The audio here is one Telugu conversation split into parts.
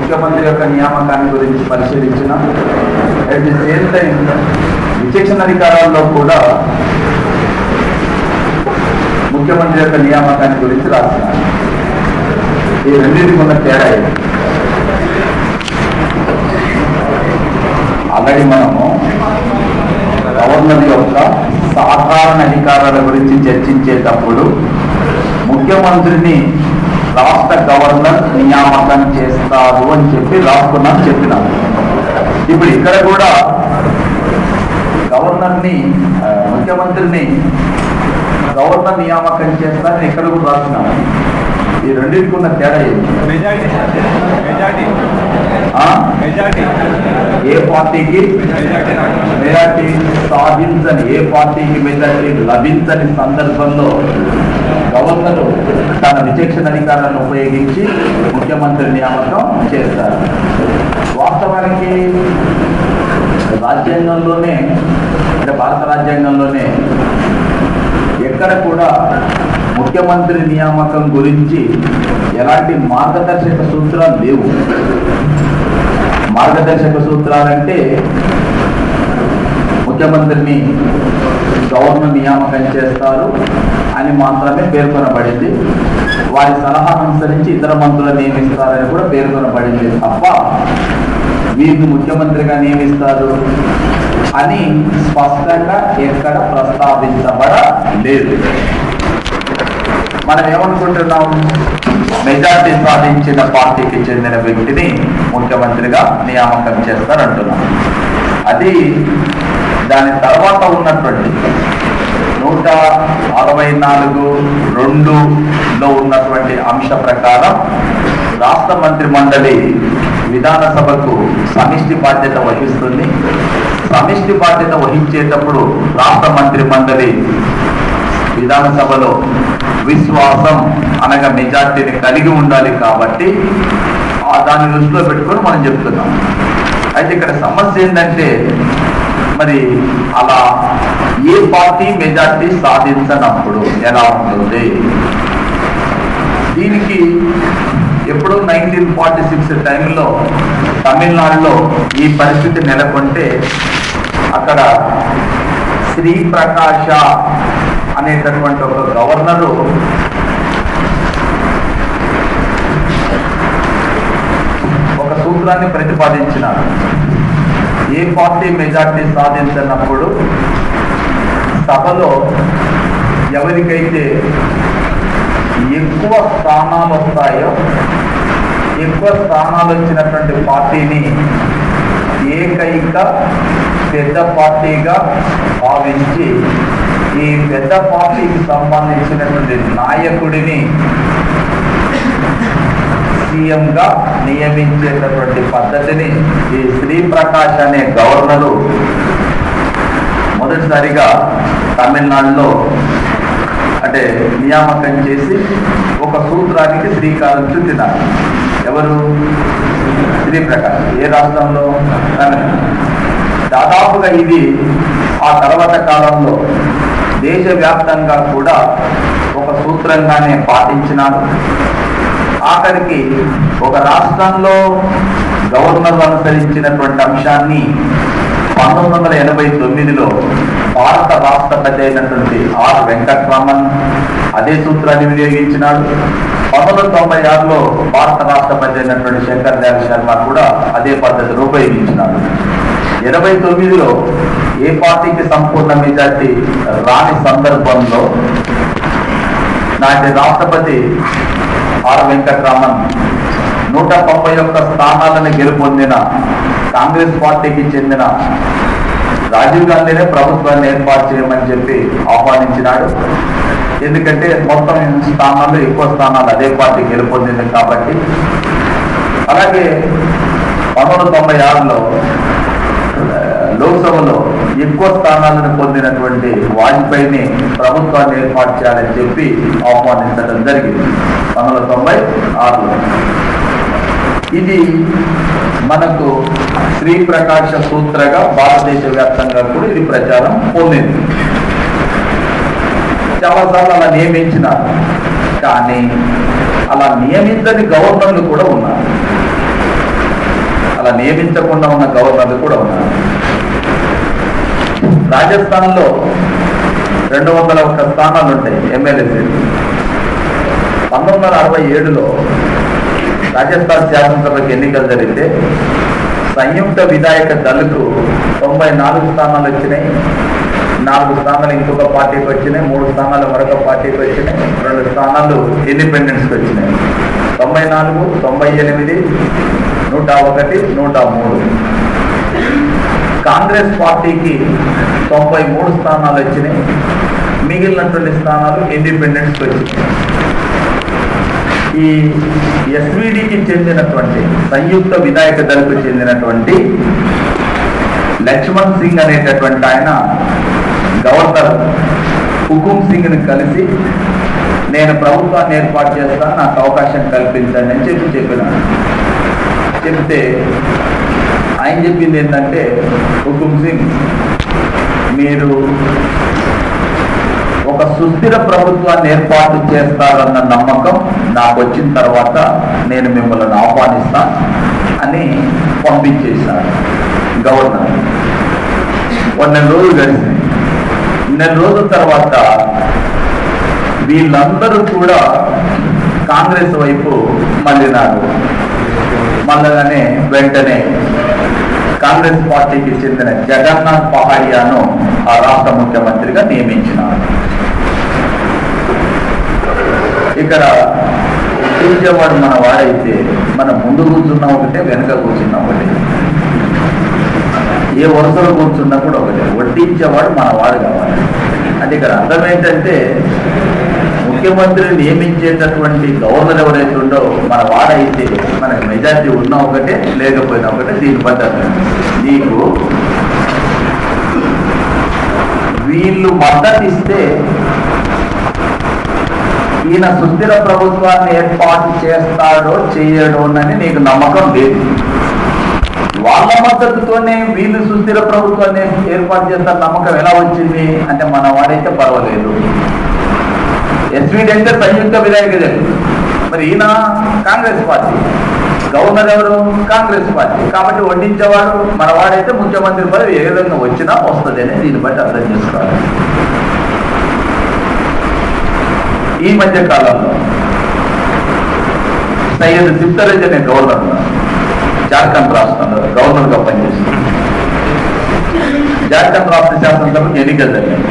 ముఖ్యమంత్రి యొక్క నియామకాన్ని గురించి పరిశీలించిన. అట్ ది సేమ్ టైం విచక్షణ అధికారాల్లో కూడా ముఖ్యమంత్రి యొక్క నియామకాన్ని గురించి రాసిన. ఈ రెండింటికి ఉన్న తేడా ఇది. ఆల్రెడీ మనము గవర్నర్ యొక్క సాధారణ అధికారాల గురించి చర్చించేటప్పుడు ముఖ్యమంత్రిని రాష్ట్ర గవర్నర్ నియామకం చేస్తారు అని చెప్పి చెప్పినాం. ఇప్పుడు ఇక్కడ కూడా ముఖ్యమంత్రిని గవర్నర్ నియామకం చేస్తారని ఇక్కడ కూడా రాస్తున్నాము. ఈ రెండింటికి ఉన్న తేడా ఏ పార్టీకి మెజార్టీ సాధించని, ఏ పార్టీకి మెజార్టీ లభించని సందర్భంలో గవర్నరు తన విచక్షణ అధికారాలను ఉపయోగించి ముఖ్యమంత్రి నియామకం చేస్తారు. వాస్తవానికి రాజ్యాంగంలోనే, అంటే భారత రాజ్యాంగంలోనే ఎక్కడ కూడా ముఖ్యమంత్రి నియామకం గురించి ఎలాంటి మార్గదర్శక సూత్రాలు లేవు. మార్గదర్శక సూత్రాలంటే ముఖ్యమంత్రిని గవర్నర్ నియామకం చేస్తారు అని మాత్రమే పేర్కొనబడింది. వారి సలహాను అనుసరించి ఇతర మంత్రులను నియమిస్తారని కూడా పేర్కొనబడింది తప్ప వీరిని ముఖ్యమంత్రిగా నియమిస్తారు అని స్పష్టంగా ఎక్కడ ప్రస్తావించబడలేదు. మనం ఏమనుకుంటున్నాం? మెజార్టీ సాధించిన పార్టీకి చెందిన వ్యక్తిని ముఖ్యమంత్రిగా నియామకం చేస్తారంటున్నాం. అది దాని తర్వాత ఉన్నటువంటి 164(2)లో ఉన్నటువంటి అంశ ప్రకారం రాష్ట్ర మంత్రి మండలి విధానసభకు సమిష్టి బాధ్యత వహిస్తుంది. సమిష్టి బాధ్యత వహించేటప్పుడు రాష్ట్ర మంత్రి మండలి విధానసభలో విశ్వాసం అనగా మెజార్టీని కలిగి ఉండాలి. కాబట్టి దాన్ని దృష్టిలో పెట్టుకొని మనం చెప్తున్నాం. అయితే ఇక్కడ సమస్య ఏంటంటే, మరి అలా ఏ పార్టీ మెజార్టీ సాధించనప్పుడు ఎలా ఉంటుంది? దీనికి ఎప్పుడో 1946 టైంలో తమిళనాడులో ఈ పరిస్థితి నెలకొంటే అక్కడ శ్రీ ప్రకాశ అనేటటువంటి ఒక గవర్నరు ఒక సూత్రాన్ని ప్రతిపాదించినారు. ఏ పార్టీ మెజార్టీ సాధించినప్పుడు సభలో ఎవరికైతే ఎక్కువ స్థానాలు వస్తాయో, ఎక్కువ స్థానాలు వచ్చినటువంటి పార్టీని ఏకైక పెద్ద పార్టీగా భావించి ఈ పెద్ద పార్టీకి సంబంధించినటువంటి నాయకుడిని సీఎంగా నియమించేటటువంటి పద్ధతిని ఈ శ్రీ ప్రకాష్ అనే గవర్నరు మొదటిసారిగా తమిళనాడులో అంటే నియామకం చేసి ఒక సూత్రానికి శ్రీకారం చుట్టినారు. ఎవరు? శ్రీ ప్రకాష్. ఏ రాష్ట్రంలో? దాదాపుగా ఇది ఆ తర్వాత కాలంలో దేశవ్యాప్తంగా కూడా ఒక సూత్రంగానే పాటించినారు. ఆఖరికి ఒక రాష్ట్రంలో గవర్నర్ అనుసరించినటువంటి అంశాన్ని 1989లో భారత రాష్ట్రపతి అయినటువంటి ఆర్ వెంకట్రామన్ అదే సూత్రాన్ని వినియోగించినాడు. 1996లో భారత రాష్ట్రపతి అయినటువంటి శంకర్ దయాళ్ శర్మ కూడా అదే పద్ధతిని ఉపయోగించినాడు. 89లో ఏ పార్టీకి సంపూర్ణ మెజార్టీ రాని సందర్భంలో నాటి రాష్ట్రపతి ఆర్ వెంకట్రామన్ 191 స్థానాలను గెలుపొందిన కాంగ్రెస్ పార్టీకి చెందిన రాజీవ్ గాంధీనే ప్రభుత్వాన్ని ఏర్పాటు చేయమని చెప్పి ఆహ్వానించినాడు. ఎందుకంటే మొత్తం స్థానాల్లో ఎక్కువ స్థానాలు అదే పార్టీ గెలుపొందింది కాబట్టి. అలాగే 1996లో లోక్సభలో ఎక్కువ స్థానాలను పొందినటువంటి వాజ్పేయిని ప్రభుత్వాన్ని ఏర్పాటు చేయాలని చెప్పి ఆహ్వానించడం జరిగింది 1996లో. ఇది మనకు శ్రీ ప్రకాశ సూత్రగా భారతదేశ వ్యాప్తంగా కూడా ఇది ప్రచారం పొందింది. చాలాసార్లు అలా నియమించినారు. కానీ అలా నియమించని గవర్నర్లు కూడా ఉన్నారు. నియమించకుండా ఉన్న గవర్నర్లు కూడా ఉన్నారు. రాజస్థాన్లో 201 స్థానాలు ఉంటాయి ఎమ్మెల్యే సీట్లు. 1967లో రాజస్థాన్ శాసనసభకు ఎన్నికలు జరిగితే సంయుక్త విధాయక దళకు 94 స్థానాలు వచ్చినాయి. 4 స్థానాలు ఇంకొక పార్టీకి వచ్చినాయి, 3 స్థానాలు మరొక పార్టీకి వచ్చినాయి, 2 స్థానాలు ఇండిపెండెన్స్కి వచ్చినాయి. 94, 98, 101, 103. కాంగ్రెస్ పార్టీకి 93 స్థానాలు వచ్చినాయి, మిగిలినటువంటి స్థానాలు ఇండిపెండెన్స్కి వచ్చినాయి. ఈ ఎస్విడికి చెందినటువంటి సంయుక్త విధాయక దళకు చెందినటువంటి లక్ష్మణ్ సింగ్ అనేటటువంటి ఆయన గవర్నర్ హుకుమ్ సింగ్ని కలిసి నేను ప్రభుత్వాన్ని ఏర్పాటు చేస్తాను, నాకు అవకాశం కల్పించండి అని చెప్పినాను. చెప్తే ఆయన చెప్పింది ఏంటంటే, హుకుమ్ సింగ్ మీరు ఒక సుస్థిర ప్రభుత్వాన్ని ఏర్పాటు చేస్తారన్న నమ్మకం నాకు వచ్చిన తర్వాత నేను మిమ్మల్ని ఆహ్వానిస్తాను అని పంపించేశాను గవర్నర్. 1 నెల రోజులు గడిచింది. 1 నెల రోజుల తర్వాత వీళ్ళందరూ కూడా కాంగ్రెస్ వైపు మళ్ళినారు. మళ్ళగానే వెంటనే కాంగ్రెస్ పార్టీకి చెందిన జగన్నాథ్ పహాడియాను ఆ రాష్ట్ర ముఖ్యమంత్రిగా నియమించినారు. ఇక్కడ కూర్చేవాడు మన వాడైతే మన ముందు కూర్చున్నా ఒకటే, వెనక కూర్చున్నా ఒకటే, ఏ వరుసలో కూర్చున్నా కూడా ఒకటే, వడ్డించేవాడు మన వాడు కావాలి. అంటే ఇక్కడ అర్థం ఏంటంటే, ముఖ్యమంత్రిని నియమించేటటువంటి గవర్నర్ ఎవరైతే ఉండో మన వాడైతే మనకు మెజార్టీ ఉన్నా ఒకటే, లేకపోయినా ఒకటే. దీని పద్ధతి నీకు వీళ్ళు మద్దతు ఇస్తే ఈయన సుస్థిర ప్రభుత్వాన్ని ఏర్పాటు చేస్తాడో చేయడోనని నీకు నమ్మకం లేదు. వాళ్ళ మద్దతుతోనే వీళ్ళు సుస్థిర ప్రభుత్వాన్ని ఏర్పాటు చేస్తారు నమ్మకం ఎలా వచ్చింది అంటే, మన వాడైతే పర్వాలేదు, ఎస్వీడి అంటే సంయుక్త విధాయక దళం, మరి ఈయన కాంగ్రెస్ పార్టీ, గవర్నర్ ఎవరు కాంగ్రెస్ పార్టీ, కాబట్టి వడ్డించేవాడు మన వాడైతే ముఖ్యమంత్రి పదవి ఏ విధంగా వచ్చినా వస్తుంది అని దీన్ని బట్టి అర్థం చేసుకోవాలి. ఈ మధ్య కాలంలో సయ్యద్ సిప్తరేజ్ అనే గవర్నర్ జార్ఖండ్ రాష్ట్రంలో గవర్నర్గా పనిచేస్తుంది. జార్ఖండ్ రాష్ట్ర శాసనసభకు ఎన్నికలు జరిగాయి.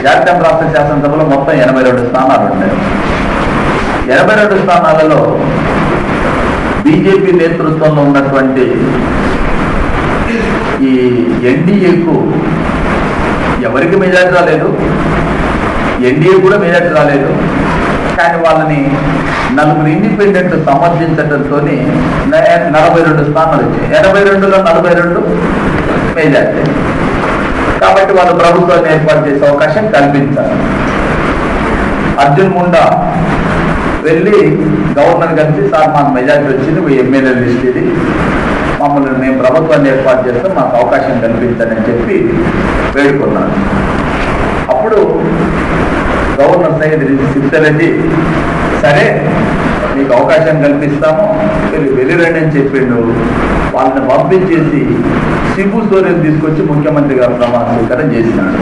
జార్ఖండ్ రాష్ట్ర శాసనసభలో మొత్తం 82 స్థానాలు ఉంటాయి. 82 స్థానాలలో బీజేపీ నేతృత్వంలో ఉన్నటువంటి ఈ ఎన్డీఏకు ఎవరికి మెజార్టీ రాలేదు, ఎన్డీఏ కూడా మెజార్టీ రాలేదు. కానీ వాళ్ళని 4 ఇండిపెండెంట్ సమర్థించడంతో 42 స్థానాలు వచ్చాయి. 82లో 42 మెజార్టీ. కాబట్టి వాళ్ళు ప్రభుత్వాన్ని ఏర్పాటు చేసే అవకాశం కల్పించారు. అర్జున్ ముండా వెళ్ళి గవర్నర్ కలిసి, సార్ మాకు మెజార్టీ వచ్చింది, ఎమ్మెల్యే లిస్ట్ ఇది, మమ్మల్ని మేము ప్రభుత్వాన్ని ఏర్పాటు చేస్తాం, మాకు అవకాశం కల్పించండి అని చెప్పి వేడుకున్నారు. అప్పుడు గవర్నర్ సయ్యద్ సిప్తరెడ్డి సరే మీకు అవకాశం కల్పిస్తాము, వెళ్ళిరండి అని చెప్పిండు. వాళ్ళని పంపించేసి శిబు సోరెన్ తీసుకొచ్చి ముఖ్యమంత్రిగా ప్రమాణ స్వీకారం చేసినాడు.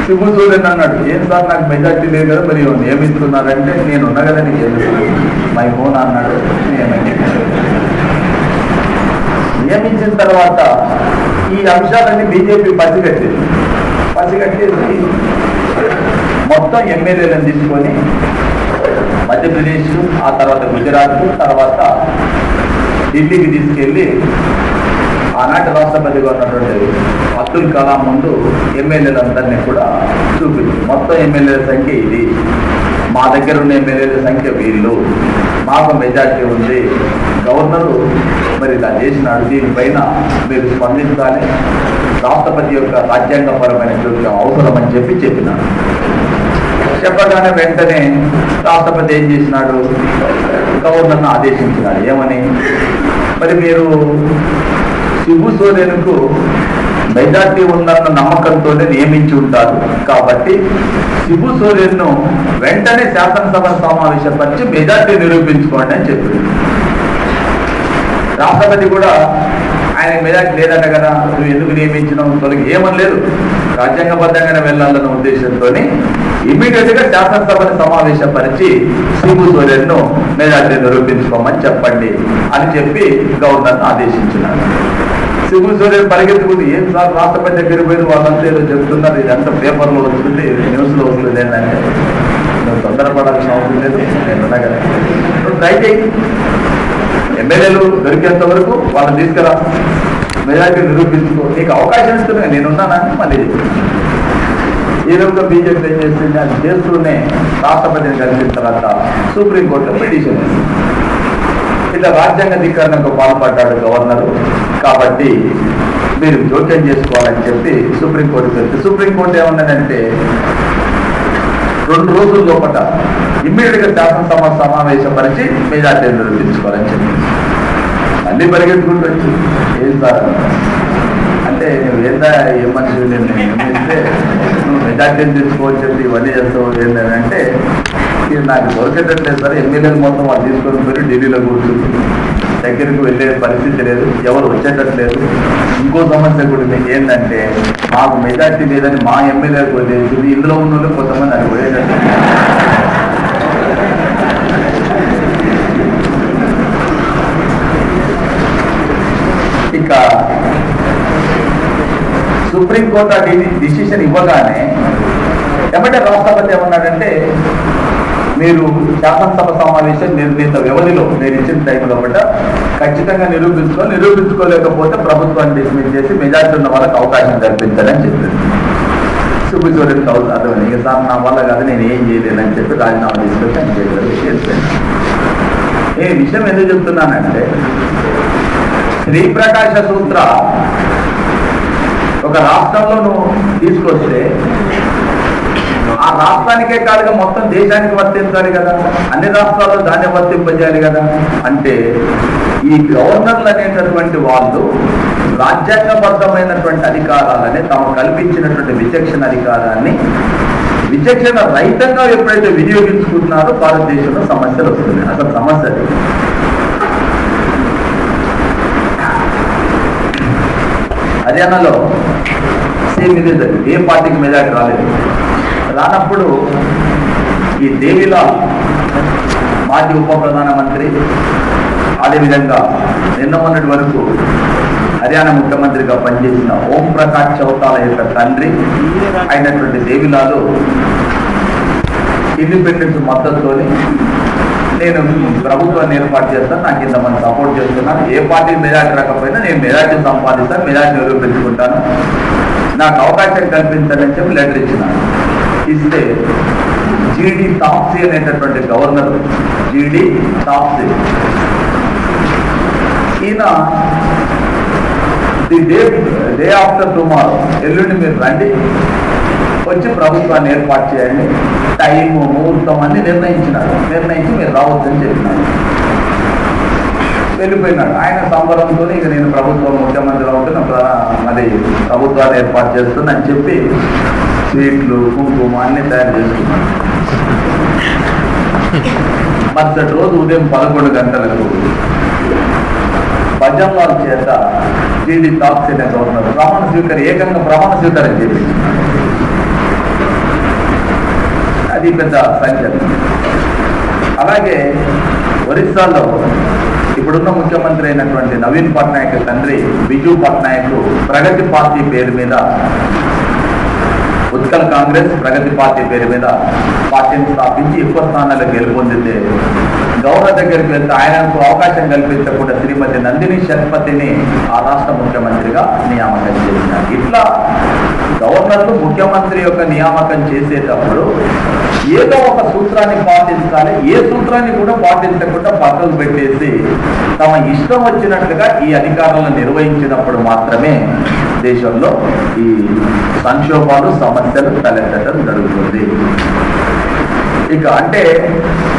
శిబు సోరెన్ అన్నాడు, ఏం సార్ నాకు మెజార్టీ లేదు కదా, మరి నియమిస్తున్నారంటే నేను ఉన్నా కదా నీకు మై ఫోన్ అన్నాడు. నియమించిన తర్వాత ఈ అంశాలన్నీ బీజేపీ పసిగట్టేసి మొత్తం ఎమ్మెల్యేలను తీసుకొని మధ్యప్రదేశ్, ఆ తర్వాత గుజరాత్, తర్వాత ఢిల్లీకి తీసుకెళ్ళి ఆనాటి రాష్ట్రపతిగా ఉన్నటువంటి అబ్దుల్ కలాం ముందు ఎమ్మెల్యేలందరినీ కూడా చూపించి, మొత్తం ఎమ్మెల్యేల సంఖ్య ఇది, మా దగ్గర ఉన్న ఎమ్మెల్యేల సంఖ్య వీళ్ళు, మాకు మెజార్టీ ఉంది, గవర్నరు మరి ఇలా చేసినాడు, దీనిపైన మీరు స్పందించాలి, రాష్ట్రపతి యొక్క రాజ్యాంగపరమైన జోక్యం అవసరం అని చెప్పినాడు. చెప్పగానే వెంటనే రాష్ట్రపతి ఏం చేసినాడు, గవర్నర్ను ఆదేశించినాడు. ఏమని, మరి మీరు శిబు సోరెన్కు మెజార్టీ ఉందన్న నమ్మకంతోనే నియమించి ఉంటారు, కాబట్టి శిబు సోరెన్ను వెంటనే శాసనసభ సమావేశపరిచి మెజార్టీ నిరూపించుకోండి అని చెప్పింది. రాష్ట్రపతి కూడా ఆయన మెజార్టీ లేదట కదా, నువ్వు ఎందుకు నియమించినావు, తొలగి ఏమని లేదు, రాజ్యాంగబద్ధంగానే వెళ్ళాలన్న ఉద్దేశంతో ఇమ్మీడియట్ గా శాసనసభను సమావేశపరిచి శిబు సోరెన్ను మెజార్టీ నిరూపించుకోమని చెప్పండి అని చెప్పి గవర్నర్ను ఆదేశించినారు. శిబు సోరెన్ పరిగెత్తుకుంది, ఏం సార్ రాష్ట్రపతి దగ్గర పోయి వాళ్ళంతా ఏదో చెప్తున్నారు, ఇదంతా పేపర్లో వస్తుంది, న్యూస్లో వస్తుంది ఏంటంటే, నువ్వు తొందరపడాల్సిన అవసరం లేదు, నేను ఉండగలను, నువ్వు ట్రై చేయి, ఎమ్మెల్యేలు దొరికేంత వరకు వాళ్ళని తీసుకురా, మెజార్టీ నిరూపించుకో, నీకు అవకాశం ఇస్తున్నా నేనున్నానని మళ్ళీ ఈ రోజుగా బీజేపీ ఏం చేస్తుంది, అది చేస్తూనే రాష్ట్రపతిని కలిసిన తర్వాత సుప్రీంకోర్టులో పిటిషన్ ఇట్లా రాజ్యాంగ ధిక్కరణకు పాల్పడ్డాడు గవర్నరు, కాబట్టి మీరు జోక్యం చేసుకోవాలని చెప్పి సుప్రీంకోర్టు చెప్తే సుప్రీంకోర్టు ఏమన్నదంటే 2 రోజుల లోపల ఇమ్మీడియట్ గా శాసనసభ సమావేశపరిచి మెజార్టీ నిరూపించుకోవాలని చెప్పి మళ్ళీ పరిగెత్తుకుంటూ వచ్చి ఏం సార్ అంటే నువ్వు ఏందా ఏ మనిషి నేను నిర్ణయిస్తే నువ్వు మెజార్టీని తీసుకోవని చెప్పి ఇవన్నీ చేస్తావు ఏంటంటే ఇది నాకు దొరకేటట్లేదు సార్, ఎమ్మెల్యేలు మొత్తం వాళ్ళు తీసుకొని పోయి ఢిల్లీలో కూర్చుంది, దగ్గరికి వెళ్ళే పరిస్థితి లేదు, ఎవరు వచ్చేటట్లేదు. ఇంకో సమస్య కూడా మీకు ఏంటంటే మాకు మెజార్టీ లేదని మా ఎమ్మెల్యేలకు వదిలేసి ఇందులో ఉన్న వాళ్ళు కొంతమంది అది పోయేటట్టు. ఇక సుప్రీంకోర్టు ఆ డిసిషన్ ఇవ్వగానే ఏమంటే రాష్ట్రపతి ఏమన్నాడంటే, మీరు శాసనసభ సమావేశం నిర్ణీత వ్యవధిలో మీరు ఇచ్చిన టైంలో బట్ట ఖచ్చితంగా నిరూపించుకోలేకపోతే ప్రభుత్వాన్ని డిస్మిస్ చేసి మెజార్టీ ఉన్న వాళ్ళకి అవకాశం కల్పించాలని చెప్పింది. శిబు సోరెన్కి అర్థమైంది, ఇక సార్ నా వల్ల కాదు నేను ఏం చేయలేదని చెప్పి రాజీనామా తీసుకొచ్చి ఆయన చేశారు. ఈ విషయం ఎందుకు చెప్తున్నానంటే, శ్రీప్రకాశ సూత్ర ఒక రాష్ట్రంలో నువ్వు తీసుకొస్తే ఆ రాష్ట్రానికే కాదుగా మొత్తం దేశానికి వర్తించాలి కదా, అన్ని రాష్ట్రాల్లో దాన్ని వర్తింపజేయాలి కదా. అంటే ఈ గవర్నర్లు అనేటటువంటి వాళ్ళు రాజ్యాంగబద్ధమైనటువంటి అధికారాలని తాము కల్పించినటువంటి విచక్షణ అధికారాన్ని విచక్షణ రహితంగా ఎప్పుడైతే వినియోగించుకుంటున్నారో భారతదేశంలో సమస్యలు వస్తున్నాయి. అసలు సమస్య హర్యానాలో సేమ్ ఇదే జరిగింది, ఏ పార్టీకి మెజార్టీ రాలేదు. రానప్పుడు ఈ దేవిలాల్ మాజీ ఉప ప్రధానమంత్రి, అదేవిధంగా నిన్న మొన్నటి వరకు హర్యానా ముఖ్యమంత్రిగా పనిచేసిన ఓం ప్రకాష్ చౌతాల యొక్క తండ్రి అయినటువంటి దేవిలాలు ఇండిపెండెన్స్ మద్దతుతో నేను ప్రభుత్వాన్ని ఏర్పాటు చేస్తాను, నాకు ఇంతమంది సపోర్ట్ చేస్తున్నాను, ఏ పార్టీ మెజార్టీ రాకపోయినా నేను మెజార్టీ సంపాదిస్తాను, మెజార్టీ నిరూపించుకుంటాను, నాకు అవకాశం కల్పించాలని చెప్పి లెటర్ ఇచ్చినాను. ఇస్తే జీడి తాప్సీ అనేటటువంటి గవర్నర్, జీడి తాప్సీ, ఈయన ది డే ఆఫ్టర్ టుమారో, ఎల్లుండి మీరు రండి, వచ్చి ప్రభుత్వాన్ని ఏర్పాటు చేయండి, టైము ముహూర్తం అన్ని నిర్ణయించి మీరు రావద్దని చెప్పినారు. వెళ్ళిపోయినాడు. ఆయన సంబరంతో ఇక నేను ప్రభుత్వం ముఖ్యమంత్రి అవుతున్నా, మరి ప్రభుత్వాన్ని ఏర్పాటు చేస్తున్నా అని చెప్పి స్వీట్లు కుంకుమ అన్ని తయారు చేసుకున్నాడు. మరుసటి రోజు ఉదయం 11 గంటలకు భజన్లాల్ చేత జీడి తాప్సీ అనే గవర్నర్ ఏకంగా ప్రమాణ స్వీకారం చేపించారు. అది పెద్ద సంఖ్య. అలాగే ఒరిస్సాలో ఇప్పుడున్న ముఖ్యమంత్రి అయినటువంటి నవీన్ పట్నాయక్ తండ్రి బిజు పట్నాయక్ ప్రగతి పార్టీ పేరు మీద, ఉత్కల్ కాంగ్రెస్ ప్రగతి పార్టీ పేరు మీద పార్టీని స్థాపించి ఎక్కువ స్థానాలకు గెలుపొందితే గవర్నర్ దగ్గరికి వెళ్తే ఆయనకు అవకాశం కల్పించకుండా శ్రీమతి నందిని శతపథిని ఆ రాష్ట్ర ముఖ్యమంత్రిగా నియామకం చేసినారు. ఇట్లా గవర్నర్లు ముఖ్యమంత్రి యొక్క నియామకం చేసేటప్పుడు ఏదో ఒక సూత్రాన్ని పాటించాలి, ఏ సూత్రాన్ని కూడా పాటించకుండా పక్కకు పెట్టేసి తమ ఇష్టం వచ్చినట్లుగా ఈ అధికారాలను నిర్వహించినప్పుడు మాత్రమే దేశంలో ఈ సంక్షోభాలు సమస్యలు తలెత్తడం జరుగుతుంది. ఇక అంటే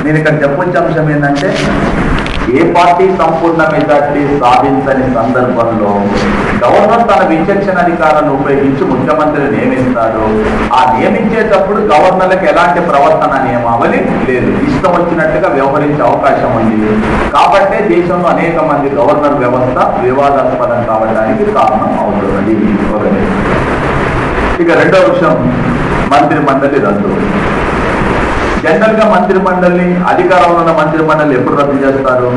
నేను ఇక్కడ చెప్పొచ్చే అంశం ఏంటంటే, ఏ పార్టీ సంపూర్ణ మెజార్టీ సాధించని సందర్భంలో గవర్నర్ తన విచక్షణ అధికారాన్ని ఉపయోగించి ముఖ్యమంత్రిని నియమిస్తాడు. ఆ నియమించేటప్పుడు గవర్నర్లకు ఎలాంటి ప్రవర్తన నియమావళి లేదు, ఇష్టం వచ్చినట్టుగా వ్యవహరించే అవకాశం ఉంది. కాబట్టే దేశంలో అనేక మంది గవర్నర్ వ్యవస్థ వివాదాస్పదం కావడానికి కారణం అవుతున్నది. ఇక రెండవ విషయం, మంత్రి మండలి రద్దు. జనరల్ గా మంత్రి మండలిని, అధికారంలో ఉన్న మంత్రి మండలి ఎప్పుడు రద్దు చేస్తారు?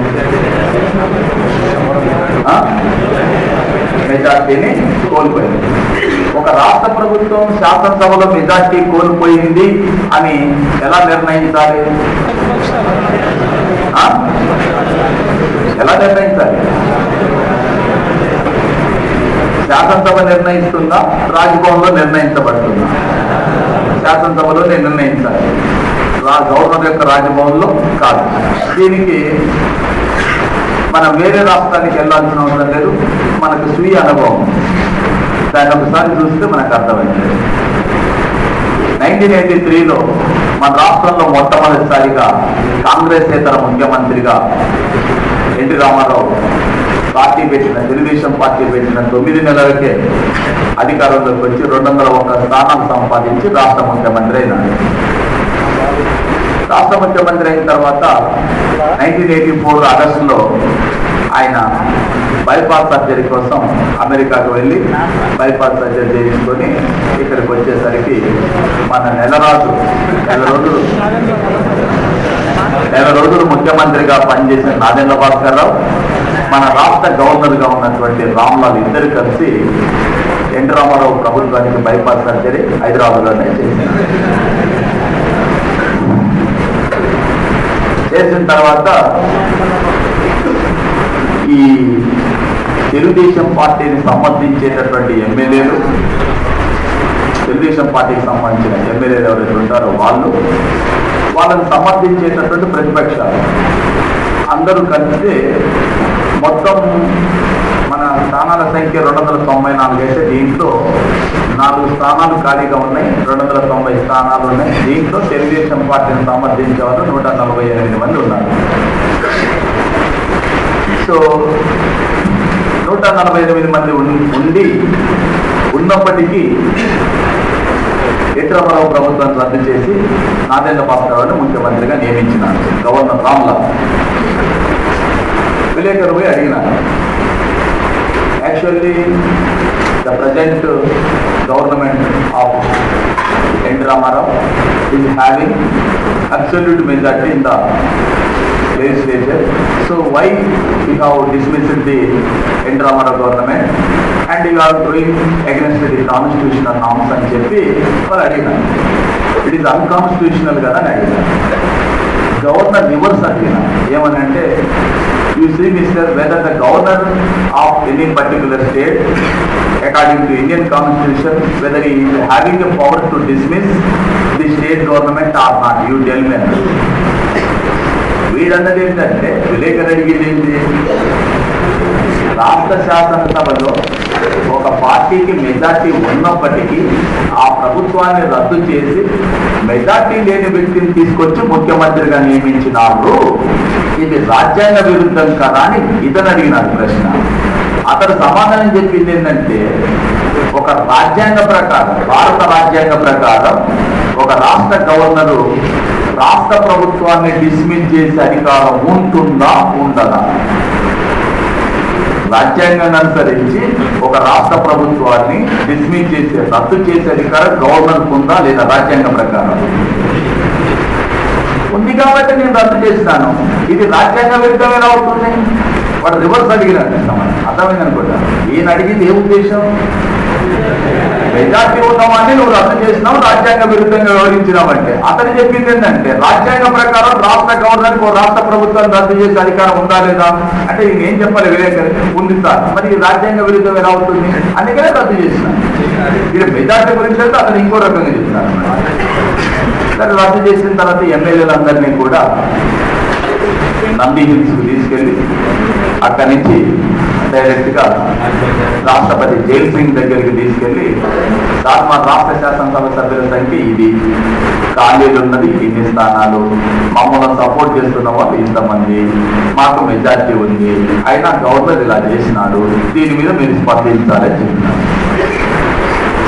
మెజార్టీని కోల్పోయింది. ఒక రాష్ట్ర ప్రభుత్వం శాసనసభలో మెజార్టీ కోల్పోయింది అని ఎలా నిర్ణయించాలి? ఎలా నిర్ణయించాలి? శాసనసభ నిర్ణయిస్తుందా, రాజ్భవన్లో నిర్ణయించబడుతుందా? శాసనసభలో నిర్ణయించాలి, గవర్నర్ యొక్క రాజ్భవన్లో కాదు. దీనికి మనం వేరే రాష్ట్రానికి వెళ్ళాల్సిన అవసరం లేదు, మనకు స్వీయ అనుభవం. దాన్ని ఒకసారి చూస్తే మనకు అర్థమైంది. 1983లో మన రాష్ట్రంలో మొట్టమొదటిసారిగా కాంగ్రెసేతర ముఖ్యమంత్రిగా ఎన్టీ రామారావు పార్టీ పెట్టిన, తెలుగుదేశం పార్టీ పెట్టిన 9 నెలలకే అధికారంలోకి వచ్చి 201 స్థానాలు సంపాదించి రాష్ట్ర ముఖ్యమంత్రి అయినాడు. రాష్ట్ర ముఖ్యమంత్రి అయిన తర్వాత 1984 ఆగస్టులో ఆయన బైపాస్ సర్జరీ కోసం అమెరికాకు వెళ్ళి బైపాస్ సర్జరీ చేయించుకొని ఇక్కడికి వచ్చేసరికి మన నెల రోజులు ముఖ్యమంత్రిగా పనిచేసిన నాదెండ్ల భాస్కర్ రావు, మన రాష్ట్ర గవర్నర్గా ఉన్నటువంటి రామ్లాల్ ఇద్దరు కలిసి ఎన్టీ రామారావు ప్రభుత్వానికి బైపాస్ సర్జరీ హైదరాబాద్లోనే చేసిన తర్వాత ఈ తెలుగుదేశం పార్టీని సమర్థించేటటువంటి ఎమ్మెల్యేలు, తెలుగుదేశం పార్టీకి సంబంధించిన ఎమ్మెల్యేలు ఎవరైతే ఉంటారో వాళ్ళని సమర్థించేటటువంటి ప్రతిపక్షాలు అందరూ కలిసి మొత్తం మన స్థానాల సంఖ్య 294 అయితే దీంట్లో 4 స్థానాలు ఖాళీగా ఉన్నాయి, 290 స్థానాలు ఉన్నాయి. దీంట్లో తెలుగుదేశం పార్టీని సమర్థించే వాళ్ళు 148 మంది ఉన్నారు. సో 148 మంది ఉన్నప్పటికీ ఎన్టీ రామారావు ప్రభుత్వాన్ని రద్దు చేసి నాదెండ్ల భాస్కర్ రావుని ముఖ్యమంత్రిగా నియమించినారు గవర్నర్ రామ్లాల్. విలేకరు పోయి అడిగినారు, actually the present government of NT Ramarao is having absolute majority in the legislature, so why you have dismissed the NT Ramarao government and you are doing against the constitutional norms అని చెప్పి వాళ్ళు అడిగినారు. ఇట్ ఈస్ అన్కాన్స్టిట్యూషనల్ కదా అని అడిగినారు. గవర్నర్ రివర్స్ అడిగినారు, ఏమని అంటే, you see Mr. whether the governor of any particular state according to Indian constitution whether he is having a power to dismiss the state government or not, you tell me. వీడన్నది ఏంటంటే, విలేకరు అడిగింది ఏంటి, రాష్ట్ర శాసనసభలో ఒక పార్టీకి మెజార్టీ ఉన్నప్పటికీ ఆ ప్రభుత్వాన్ని రద్దు చేసి మెజార్టీ లేని వ్యక్తిని తీసుకొచ్చి ముఖ్యమంత్రిగా నియమించినారు, ఇది రాజ్యాంగ విరుద్ధం కదా అని ఇతను అడిగినాడు ప్రశ్న. అతడు సమాధానం చెప్పింది ఏంటంటే, ఒక రాజ్యాంగ ప్రకారం, భారత రాజ్యాంగ ప్రకారం ఒక రాష్ట్ర గవర్నరు రాష్ట్ర ప్రభుత్వాన్ని డిస్మిస్ చేసే అధికారం ఉంటుందా ఉండదా? రాజ్యాంగాన్ని అనుసరించి ఒక రాష్ట్ర ప్రభుత్వాన్ని డిస్మిస్ చేసే, రద్దు చేసే అధికారం గవర్నర్కు ఉందా లేదా? రాజ్యాంగ ప్రకారం ఉంది కాబట్టి నేను రద్దు చేస్తాను, ఇది రాజ్యాంగ విరుద్ధం ఎలా అవుతుంది? వాడు రివర్స్ అడిగినాడు. అర్థమైంది అనుకుంటా. ఈయన అడిగింది ఏ ఉద్దేశం, మెజార్టీ ఉన్నామని నువ్వు రద్దు చేసినావు, రాజ్యాంగ విరుద్ధంగా వ్యవహరించినావంటే. అతను చెప్పింది ఏంటంటే, రాజ్యాంగ ప్రకారం రాష్ట్ర గవర్నర్కి ఒక రాష్ట్ర ప్రభుత్వాన్ని రద్దు చేసే అధికారం ఉందా లేదా అంటే, ఈయన ఏం చెప్పాలి, విలేకరు ఉంది సార్, మరి రాజ్యాంగ విరుద్ధం ఎలా అవుతుంది, అందుకనే రద్దు చేసినాను. ఇక్కడ మెజార్టీ గురించి అయితే అతను ఇంకో రకంగా చెప్తున్నాను. సరే, రద్దు చేసిన తర్వాత ఎమ్మెల్యేలందరినీ కూడా నంది హిల్స్కి తీసుకెళ్ళి అక్కడి నుంచి డైరెక్ట్గా రాష్ట్రపతి జైల్ సింగ్ దగ్గరికి తీసుకెళ్ళి సార్ మా రాష్ట్ర శాసనసభ సభ్యుల సంఖ్య ఇది, ఖాళీలు ఉన్నది ఇన్ని స్థానాలు, మమ్మల్ని సపోర్ట్ చేస్తున్న వాళ్ళు ఇంతమంది, మాకు మెజార్టీ ఉంది, అయినా గవర్నర్ ఇలా చేసినాడు, దీని మీద మీరు స్పందించాలని చెప్పినారు.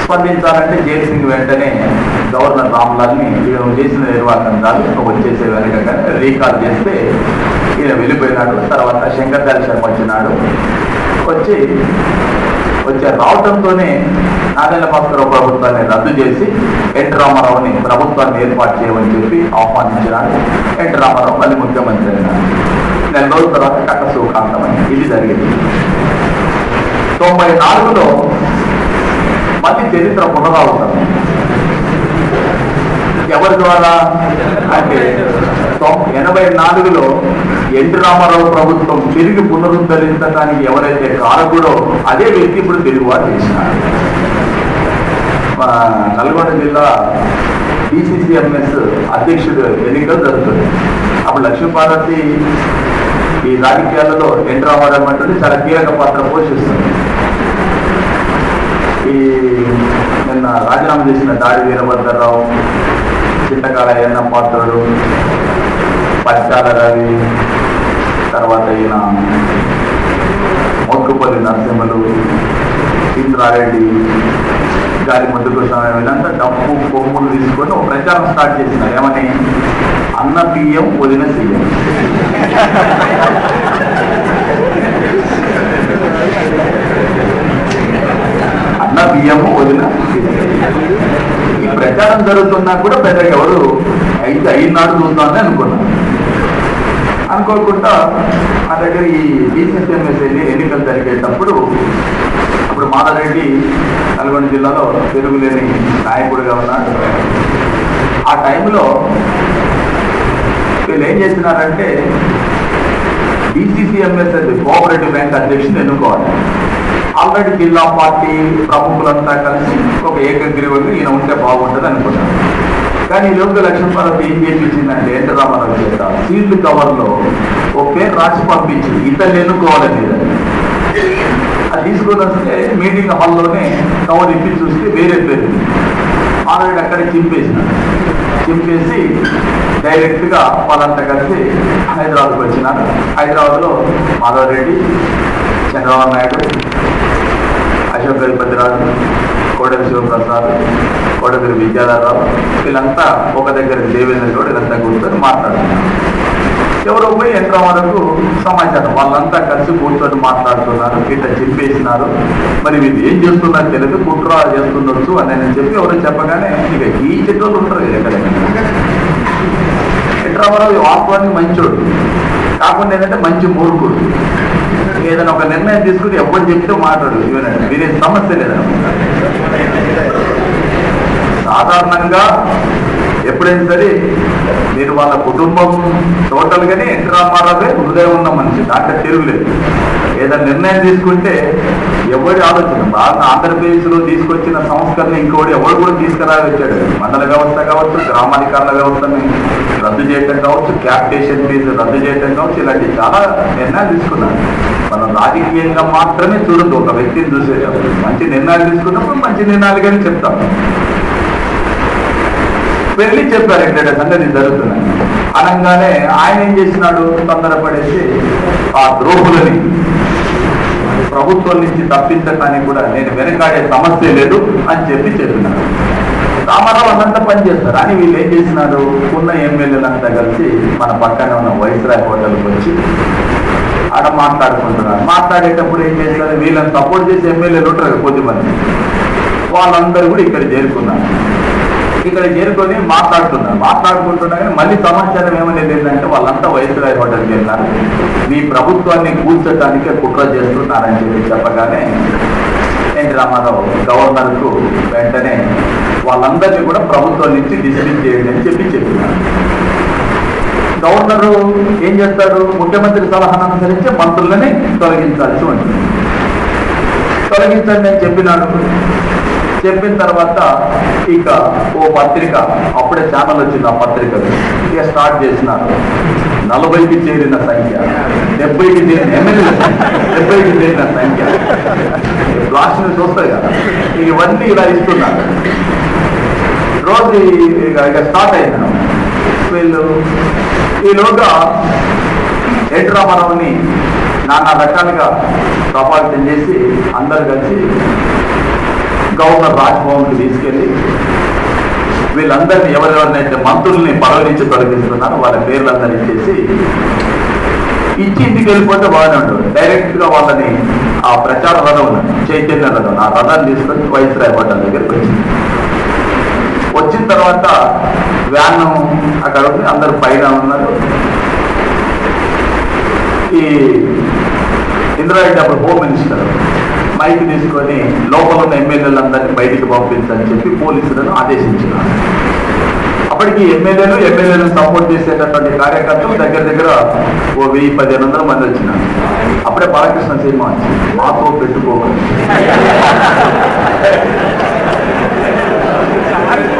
స్పందించాలంటే జైల్ సింగ్ వెంటనే గవర్నర్ రామ్లాల్ని ఈయన చేసిన నిర్వాహకం కాదు వచ్చేసే వెనక రీకాల్ చేస్తే ఈయన వెళ్ళిపోయినాడు. తర్వాత శంకర్ దయాళ్ శర్మ వచ్చినాడు. వచ్చే రావడంతోనే నాదెళ్ల భాస్కరరావు ప్రభుత్వాన్ని రద్దు చేసి ఎన్టీ రామారావుని ప్రభుత్వాన్ని ఏర్పాటు చేయమని చెప్పి ఆహ్వానించినాడు. ఎన్టీ రామారావు మళ్ళీ ముఖ్యమంత్రి అయినాడు. నెల రోజుల తర్వాత కట్టసూకాంతమైంది. ఇది జరిగింది. 94లో మళ్ళీ చరిత్ర పునరావృతం. ఎవరి ద్వారా అంటే 84లో ఎన్టీ రామారావు ప్రభుత్వం తిరిగి పునరుద్ధరించడానికి ఎవరైతే కారకుడో అదే వ్యక్తి ఇప్పుడు తిరుగుబాటు చేసినారు. నల్గొండ జిల్లా DCCMS అధ్యక్షుడు ఎన్నికలు జరుగుతుంది. అప్పుడు లక్ష్మీపార్వతి ఈ రాజకీయాలలో ఎన్టీ రామారావు అంటే చాలా కీలక పాత్ర పోషిస్తుంది. ఈ నిన్న రాజీనామా చేసిన దాడి వీరభద్రరావు, చింతకాల ఎన్న పాత్రుడు, పచ్చాల రవి, తర్వాత ఈయన మొక్కుపల్లి నరసింహలు, ఇంద్రారెడ్డి, గాలి ముద్దుకృష్ణ వీళ్ళంతా డబ్బు కొమ్ములు తీసుకొని ఒక ప్రచారం స్టార్ట్ చేసినారు. ఏమని? అన్న బియ్యం వదిన సీఎం. అన్న బియ్యము వదిన. ఈ ప్రచారం జరుగుతున్నా కూడా పెద్దగా ఎవరు అయితే అయినాడు చూద్దామని అనుకున్నాను. అనుకోకుండా ఆ దగ్గర ఈ DCCMS ఎన్నికలు జరిగేటప్పుడు అప్పుడు మాధవరెడ్డి నల్గొండ జిల్లాలో తిరుగులేని నాయకుడిగా ఉన్నాడు. ఆ టైంలో వీళ్ళు ఏం చేస్తున్నారంటే DCCMS కోఆపరేటివ్ బ్యాంక్ అధ్యక్షుని ఎన్నుకోవాలి. ఆల్రెడీ జిల్లా పార్టీ ప్రముఖులంతా కలిసి ఒక ఏకగ్రీవంగా ఈయన ఉంటే బాగుంటుంది అనుకున్నాను. కానీ ఈ లోపల లక్ష్మీపార్వతి ఏం చేపించిందంటే ఎన్టీ రామారావు చేత సీల్డ్ కవర్లో ఒక పేరు రాసి పంపించి ఇతరులు ఎన్నుకోవాలని. అది తీసుకొని వస్తే మీటింగ్ హాల్లోనే కవర్ ఇప్పి చూస్తే వేరే పేరు ఆల్రెడీ అక్కడే చింపేసి డైరెక్ట్గా వాళ్ళంతా కలిసి హైదరాబాద్కి వచ్చినారు. హైదరాబాద్లో మాధవరెడ్డి, చంద్రబాబు నాయుడు, అశోక్ గజపతిరాజు, కోడలి శివప్రసాద్, కోడలి విద్యాధరరావు వీళ్ళంతా ఒక దగ్గర దేవేంద్ర గౌడ్ వీళ్ళంతా కూర్చొని మాట్లాడుతున్నారు. ఎవరో పోయి ఎన్టీ రామారావుకు సమాచారం, వాళ్ళంతా కలిసి కూర్చొని మాట్లాడుతున్నారు, ఇట్లా చెప్పేసినారు, మరి వీళ్ళు ఏం చేస్తున్నారు తెలియదు, కుట్ర చేస్తుండొచ్చు అని నేను చెప్పి ఎవరో చెప్పగానే ఇక ఈ చెట్లు ఉంటారు ఎక్కడైనా. ఎన్టీ రామారావు వాస్తవానికి మంచోడు, కాకుండా ఏంటంటే మంచి మూర్ఖుడు. ఏదైనా ఒక నిర్ణయం తీసుకుని ఎవరు చెప్తే మాట్లాడు ఇవనండి, వీరే సమస్య లేదన్నమాట. సాధారణంగా ఎప్పుడైనా సరే మీరు వాళ్ళ కుటుంబం టోటల్గానే ఎన్టీ రామారావే హృదయం ఉన్న మనిషి, దాంట్లో తిరుగులేదు. ఏదైనా నిర్ణయం తీసుకుంటే ఎవరి ఆలోచన బాగా ఆంధ్రప్రదేశ్లో తీసుకొచ్చిన సంస్కరణ ఇంకోటి ఎవరు కూడా తీసుకురావచ్చాడు. మండల వ్యవస్థ కావచ్చు, గ్రామాధికారుల వ్యవస్థని రద్దు చేయటం కావచ్చు, క్యాపిటేషన్ ఫీజు రద్దు చేయటం కావచ్చు, ఇలాంటి చాలా నిర్ణయాలు తీసుకున్నారు. మనం రాజకీయంగా మాత్రమే చూడదు ఒక వ్యక్తిని చూసేటప్పుడు. మంచి నిర్ణయాలు తీసుకున్నప్పుడు మంచి నిర్ణయాలుగానే చెప్తాం. వెళ్ళి చెప్పారు ఎక్కడ సంగతి జరుగుతున్నాయి అనగానే ఆయన ఏం చేసినాడు, తొందరపడేసి ఆ ద్రోహులని ప్రభుత్వం నుంచి తప్పించడానికి కూడా నేను వెనకాడే సమస్య లేదు అని చెప్పినాడు. రామారావు అన్నంతా పనిచేస్తారు. అని వీళ్ళు ఏం చేసినారు, ఉన్న ఎమ్మెల్యేలంతా కలిసి మన పక్కన ఉన్న వైస్రాయ్ హోటల్కి వచ్చి ఆడ మాట్లాడుకుంటున్నారు. మాట్లాడేటప్పుడు ఏం చేస్తారు, వీళ్ళని సపోర్ట్ చేసి ఎమ్మెల్యేలు ఉంటారు కొద్దిమంది, వాళ్ళందరూ కూడా ఇక్కడ చేరుకున్నారు. ఇక్కడ చేరుకొని మాట్లాడుకుంటున్నా కానీ మళ్ళీ సమాచారం ఏమనేది ఏంటంటే వాళ్ళంతా వైస్రాయ్ హోటల్కి వెళ్ళారు, మీ ప్రభుత్వాన్ని కూర్చోటానికే కుట్ర చేస్తున్నారని చెప్పగానే ఎన్టీ రామారావు గవర్నర్కు వెంటనే వాళ్ళందరినీ కూడా ప్రభుత్వం నుంచి డిస్మిస్ చేయండి అని చెప్పినారు. గవర్నరు ఏం చేస్తాడు, ముఖ్యమంత్రి సలహాను అనుసరించి మంత్రులని తొలగించాల్సి ఉంటుంది. తొలగించండి అని చెప్పినాడు. చెప్పిన తర్వాత ఇక ఓ పత్రిక, అప్పుడే ఛానల్ వచ్చింది, ఆ పత్రికలు ఇక స్టార్ట్ చేసినారు. 40కి చేరిన సంఖ్య, 70కి చేరిన ఎమ్మెల్యేల సంఖ్య, 70కి చేరిన సంఖ్య లాస్ట్ చూస్తాయి కదా. ఇవన్నీ ఇలా ఇస్తున్నారు. రోజు ఇక స్టార్ట్ అయినాను. వీళ్ళు ఈలోగా ఎన్టీ రామారావుని నానా రకాలుగా ప్రభావితం చేసి అందరు కలిసి గవర్నర్ రాజ్భవన్కి తీసుకెళ్ళి వీళ్ళందరినీ ఎవరెవరినైతే మంత్రుల్ని పదవి నుంచి తొలగిస్తున్నారో వాళ్ళ పేర్లందరూ ఇచ్చేసి ఇచ్చి ఇంటికి వెళ్ళిపోతే బాగానే ఉంటుంది. డైరెక్ట్గా వాళ్ళని ఆ ప్రచార రథం చైతన్య రథం, ఆ రథాన్ని తీసుకొని వైస్రాయ్ హోటల్ దగ్గరికి వచ్చిన తర్వాత వ్యాన్ అక్కడ ఉంది, అందరూ పైన ఉన్నారు. ఈ ఇందిరారెడ్డి అప్పుడు హోమ్ మినిస్టర్ మైక్ తీసుకొని లోపల ఉన్న ఎమ్మెల్యేలందరినీ బయటికి పంపించని చెప్పి పోలీసులను ఆదేశించినారు. అప్పటికి ఎమ్మెల్యేలను సపోర్ట్ చేసేటటువంటి కార్యకర్తలు దగ్గర ఓ 1000-1500 మంది వచ్చినారు. అప్పుడే బాలకృష్ణ సినిమా మాతో పెట్టుకోవాలి,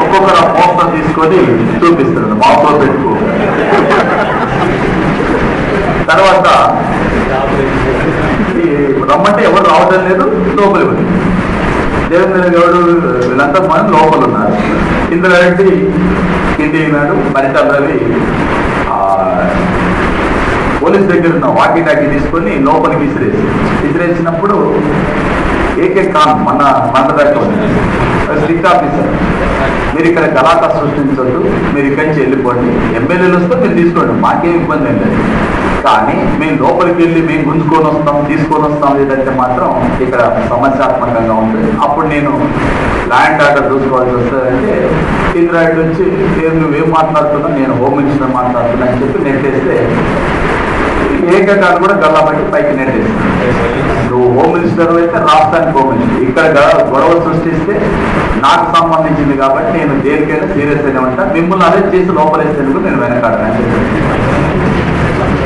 ఒక్కొక్కరు ఆ పోస్టర్ తీసుకొని చూపిస్తున్నారు మాతో పెట్టుకోవాలి. తర్వాత రమ్మంటే ఎవరు రావడం లేదు, లోపలి పోయి దేవేంద్ర గౌడ్ వీళ్ళంతా మనం లోపల ఉన్నారు. ఇందిరారెడ్డి కిందికి నాడు, పరిటాల రవి పోలీస్ దగ్గర ఉన్న వాకీ టాకీ తీసుకొని లోపలికి విసిరేసినప్పుడు ఏకే ఖాన్ మన దాకా స్ట్రిక్ట్ ఆఫీసర్, మీరు ఇక్కడ గలాటా సృష్టించొద్దు, మీరు ఇక్కడి నుంచి వెళ్ళిపోండి, ఎమ్మెల్యేలు వస్తే మీరు తీసుకోండి, మాకేం ఇబ్బంది ఏం లేదు, కానీ మేము లోపలికి వెళ్ళి మేము తీసుకొని వస్తాం లేదంటే మాత్రం ఇక్కడ సమస్యాత్మకంగా ఉంటుంది. అప్పుడు నేను ల్యాండ్ ఆర్డర్ చూసుకోవాల్సి వస్తుందంటే ఇందిరారెడ్డి వచ్చి నువ్వేం మాట్లాడుతున్నా, నేను హోమ్ మినిస్టర్ మాట్లాడుతున్నా అని చెప్పి నెట్టేస్తే ఏకకాలు కూడా గల్లాపట్టి పైకి నెట్టేస్తాను. నువ్వు హోమ్ మినిస్టర్ అయితే రాష్ట్రానికి హోమ్ మినిస్టర్, ఇక్కడ గొడవ సృష్టిస్తే నాకు సంబంధించింది కాబట్టి నేను దేనికైనా సీరియస్ అయినా ఉంటా, మిమ్మల్ని అరెస్ట్ చేసి లోపలేసేందుకు నేను వెనకాడని చెప్పాను.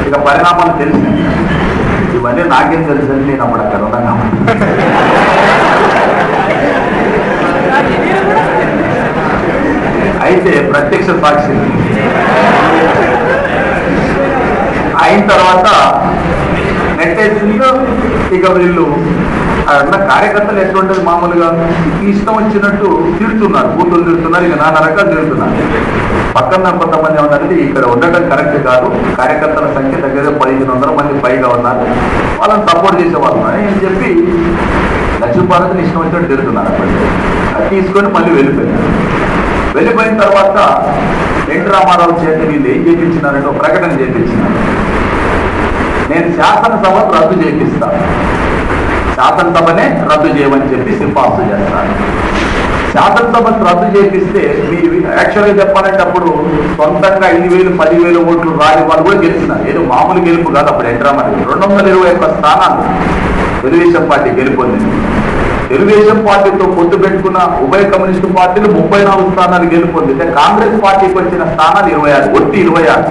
ఇక పరిణామాలు తెలిసినాయి. ఇవన్నీ నాకేం తెలుసని నేను అప్పుడు అక్కడ ఉన్నాను. అయితే ప్రత్యక్ష సాక్షి అయిన తర్వాత నెట్టేసిందో ఇక వీళ్ళు అన్న కార్యకర్తలు ఎట్లుంటుంది మామూలుగా ఇష్టం వచ్చినట్టు తిడుతున్నారు, బూతులు తిడుతున్నారు, ఇక నానా రకాలు తిడుతున్నారు. పక్కన కొంతమంది ఉన్నారంటే ఇక్కడ ఉండటం కరెక్ట్ కాదు, కార్యకర్తల సంఖ్య దగ్గర 1500 మంది పైగా ఉన్నారు, వాళ్ళని సపోర్ట్ చేసేవాళ్ళు అని చెప్పి లక్ష్మీపార్వతిని ఇష్టం వచ్చినట్టు తిడుతున్నారు. అది తీసుకొని మళ్ళీ వెళ్ళిపోయిన తర్వాత ఎన్టీ రామారావు చేత వీళ్ళు ఏం చేయించినారంటే ప్రకటన చేయించినారు. నేను శాసనసభను రద్దు చేపిస్తాను, శాసనసభనే రద్దు చేయమని చెప్పి సిఫార్సు చేస్తాను. శాసనసభను రద్దు చేపిస్తే మీ యాక్చువల్గా చెప్పాలంటే అప్పుడు సొంతంగా 5,000 10,000 ఓట్లు రాని వాళ్ళు కూడా గెలిచినారు. ఏదో మామూలు గెలుపు కాదు. అప్పుడు ఎన్టీ రామారావు 221 స్థానాలు తెలుగుదేశం పార్టీ గెలుపొందింది. తెలుగుదేశం పార్టీతో పొత్తు పెట్టుకున్న ఉభయ కమ్యూనిస్టు పార్టీలు 34 స్థానాలు గెలుపొందితే కాంగ్రెస్ పార్టీకి వచ్చిన స్థానాలు 26, ఒట్టి 26.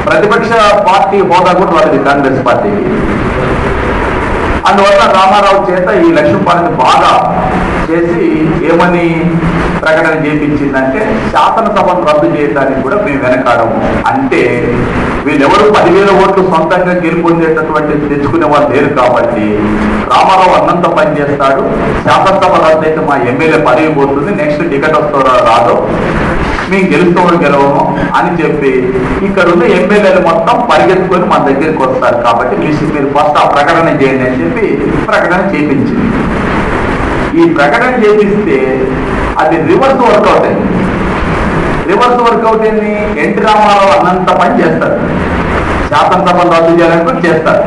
ప్రతిపక్ష పార్టీ హోదా కూడా రాలేదు కాంగ్రెస్ పార్టీకి. అందువల్ల రామారావు చేత ఈ లక్ష్మీపార్వతి బాగా చేసి ఏమని ప్రకటన చేయించిందంటే శాసనసభను రద్దు చేయడానికి కూడా మేము వెనకాడము. అంటే వీళ్ళెవరు 10,000 ఓట్లు సొంతంగా గెలుపొందేటటువంటి తెచ్చుకునే వాళ్ళు లేరు కాబట్టి రామారావు అన్నంత పని చేస్తాడు. శాసనసభ రద్దు అయితే మా ఎమ్మెల్యే పదవి పోతుంది, నెక్స్ట్ టికెట్ వస్తారో రాదో, మేము గెలవము అని చెప్పి ఇక్కడ ఉన్న ఎమ్మెల్యేలు మొత్తం పరిగెత్తుకొని మన దగ్గరికి వస్తారు. కాబట్టి మీరు ఫస్ట్ ఆ ప్రకటన చేయండి అని చెప్పి ప్రకటన చేయించింది. ఈ ప్రకటన చేపిస్తే అది రివర్స్ వర్కౌట్ అయింది. రివర్స్ వర్కౌట్ అయింది. ఎన్టీ రామారావు అన్నంత పని చేస్తారు, శాసనసభను రద్దు చేయాలని చేస్తారు.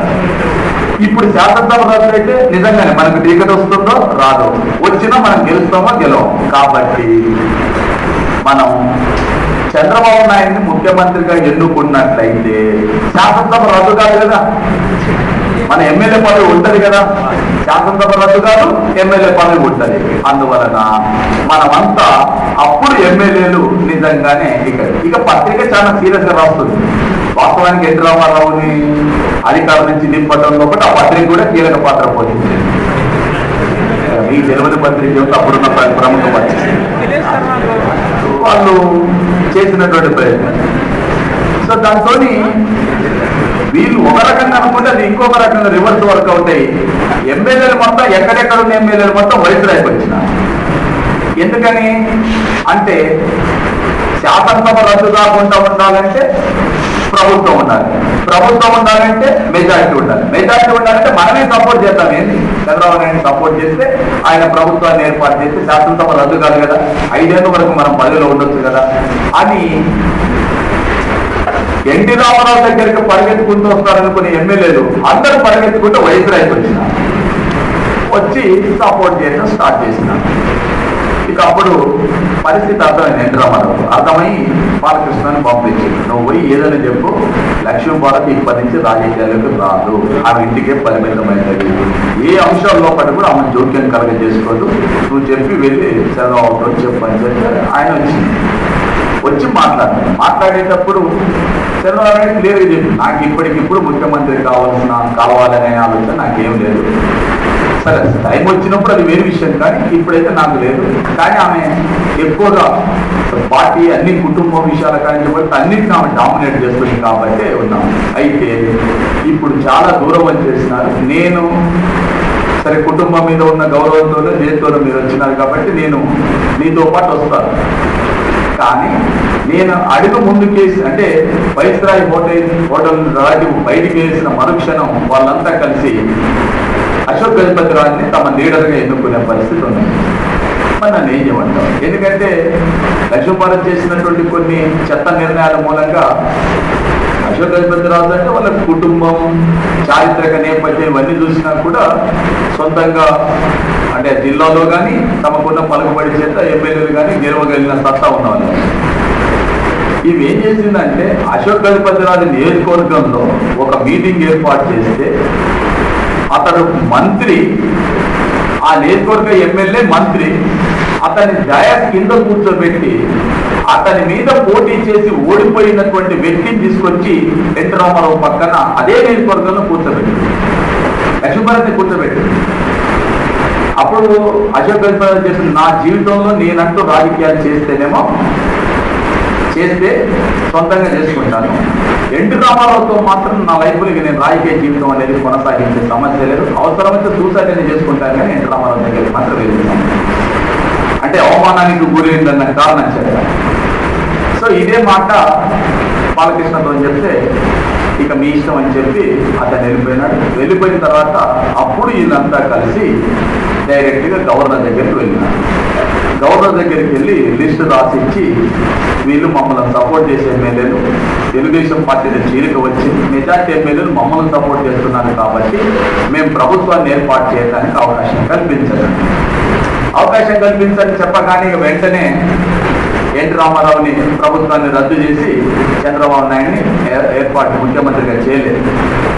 ఇప్పుడు శాసనసభ రద్దు అయితే నిజంగానే మనకు టికెట్ వస్తుందో రాదో, వచ్చినా మనం గెలుస్తామో గెలవం. కాబట్టి మనం చంద్రబాబు నాయుడిని ముఖ్యమంత్రిగా ఎన్నుకున్నట్లయితే శాసనసభ రద్దు కాదు కదా, మన ఎమ్మెల్యే పదవి ఉంటుంది కదా, శాసనసభ రద్దు కాదు, ఎమ్మెల్యే పదవి ఉంటుంది. అందువలన మనమంతా అప్పుడు ఎమ్మెల్యేలు నిజంగానే ఇక పత్రిక చాలా సీరియస్ గా రాస్తుంది. వాస్తవానికి ఎన్టీ రామారావుని అధికారం నుంచి దింపడంలో కూడా ఆ పత్రిక కూడా కీలక పాత్ర పోషించింది. ఈ తెలుగు పత్రిక అప్పుడున్న ప్రముఖ పత్రిక వాళ్ళు చేసినటువంటి ప్రయత్నం. సో సో దాంతో వీళ్ళు ఒక రకంగా అనుకుంటే అది ఇంకొక రకంగా రివర్స్ వర్కౌట్ అయ్యి ఎమ్మెల్యేలు మొత్తం ఎక్కడెక్కడ ఉన్న ఎమ్మెల్యేలు మొత్తం వైస్రాయ్కి వచ్చినారు. ఎందుకని అంటే శాసనసభ రద్దు కాకుండా ఉండాలంటే ప్రభుత్వం ఉండాలి, ప్రభుత్వం ఉండాలంటే మెజారిటీ ఉండాలి, మెజారిటీ ఉండాలంటే మనమే సపోర్ట్ చేద్దాం. ఏంటి చంద్రబాబు నాయుడు సపోర్ట్ చేస్తే ఆయన ప్రభుత్వాన్ని ఏర్పాటు చేస్తే శాసనసభ రద్దు కాదు కదా, 5 ఏళ్ళ వరకు మనం పదవిలో ఉండొచ్చు కదా అని ఎన్టీ రామారావు దగ్గరికి పరిగెత్తుకుంటూ వస్తారనుకునే ఎమ్మెల్యేలు అందరూ పరిగెత్తుకుంటూ వైస్రాయ్కి వచ్చినారు, వచ్చి సపోర్ట్ చేయడం స్టార్ట్ చేసినారు. ఇక అప్పుడు పరిస్థితి అర్థమైంది ఎన్టీ రామారావు, అర్థమై బాలకృష్ణని పంపించింది, నువ్వు పోయి ఏదైనా చెప్పు, లక్ష్మీ భారత్ ఇప్పటి నుంచి రాజకీయాలకు రాదు, ఆమె ఇంటికే పరిమితమైనది, ఏ అంశాల్లో పడి కూడా ఆమె జోక్యం కలగజేసుకోదు, నువ్వు చెప్పి వెళ్ళి చంద్రబాబుతో చెప్పు అని చెప్పి ఆయన వచ్చి మాట్లాడేటప్పుడు చంద్రబాబు నాయుడు క్లియర్గా చెప్పి, నాకు ఇప్పటికిప్పుడు ముఖ్యమంత్రి కావాలనే ఆలోచన నాకేం లేదు, సరే టైం వచ్చినప్పుడు అది వేరే విషయం, కానీ ఇప్పుడైతే నాకు లేదు. కానీ ఆమె ఎక్కువగా పార్టీ అన్ని కుటుంబ విషయాల కానీ అన్నింటినీ ఆమె డామినేట్ చేస్తుంది కాబట్టి ఉన్నాం. అయితే ఇప్పుడు చాలా దూరం వచ్చేసినారు, నేను సరే కుటుంబం మీద ఉన్న గౌరవంతోనే దేనితోనూ మీరు వచ్చినారు కాబట్టి నేను నీతో పాటు వస్తాను, కానీ నేను అడుగు ముందుకేసి అంటే వైస్రాయ్ హోటల్ రాజు బయటికి వేసిన మరుక్షణం వాళ్ళంతా కలిసి అశోక్ గజపతిరాజుని తమ లీడర్గా ఎన్నుకునే పరిస్థితి ఉంది. మరి నన్ను ఏం చేయమంటాం, ఎందుకంటే లక్ష్మీభారత్ చేసినటువంటి కొన్ని చెత్త నిర్ణయాల మూలంగా అశోక్ గజపతిరాజు అంటే వాళ్ళ కుటుంబం చారిత్రక నేపథ్యం ఇవన్నీ చూసినా కూడా సొంతంగా అంటే జిల్లాలో కానీ తమకున్న పలుకుబడి చేత ఎమ్మెల్యేలు కానీ గెలవగలిగిన సత్తా ఉన్నవాళ్ళు. ఇవి ఏం చేసిందంటే అశోక్ గజపతిరాజు నియోజకవర్గంలో ఒక మీటింగ్ ఏర్పాటు చేస్తే అతడు మంత్రి, ఆ నియోజకవర్గ ఎమ్మెల్యే మంత్రి, అతని డయాస్ కింద కూర్చోబెట్టి అతని మీద పోటీ చేసి ఓడిపోయినటువంటి వ్యక్తిని తీసుకొచ్చి ఎన్టీ రామారావు పక్కన అదే నియోజకవర్గంలో కూర్చోబెట్టి లక్ష్మీభారత్ని కూర్చోబెట్టి అప్పుడు అశోక్ గజపతిరాజు చేసిన, నా జీవితంలో నేనంటూ రాజకీయాలు చేస్తే సొంతంగా చేసుకుంటాను, ఎన్టీ రామారావుతో మాత్రం నా లైఫ్లో నేను రాజకీయ జీవితం అనేది కొనసాగించే సమస్య లేదు, అవసరమైతే సూసైడ్ అనేది చేసుకుంటాను కానీ ఎన్టీ రామారావు దగ్గరికి మాత్రం వెళ్తున్నాను అంటే అవమానానికి గురైందన్న కారణం చెప్పాను. సో ఇదే మాట బాలకృష్ణతో చెప్తే ఇక మీ ఇష్టం అని చెప్పి అతను వెళ్ళిపోయినాడు. వెళ్ళిపోయిన తర్వాత అప్పుడు వీళ్ళంతా కలిసి డైరెక్ట్గా గవర్నర్ దగ్గరికి వెళ్ళినారు. గవర్నర్ దగ్గరికి వెళ్ళి లిస్టు రాసిచ్చి, వీళ్ళు మమ్మల్ని సపోర్ట్ చేసే ఎమ్మెల్యేలు తెలుగుదేశం పార్టీలో చీలిక వచ్చి మెజార్టీ ఎమ్మెల్యేలు మమ్మల్ని సపోర్ట్ చేస్తున్నారు కాబట్టి మేము ప్రభుత్వాన్ని ఏర్పాటు చేయడానికి అవకాశం కల్పించని చెప్పగానే వెంటనే ఎన్టీ రామారావుని ప్రభుత్వాన్ని రద్దు చేసి చంద్రబాబు నాయుడిని ముఖ్యమంత్రిగా చేయలేదు.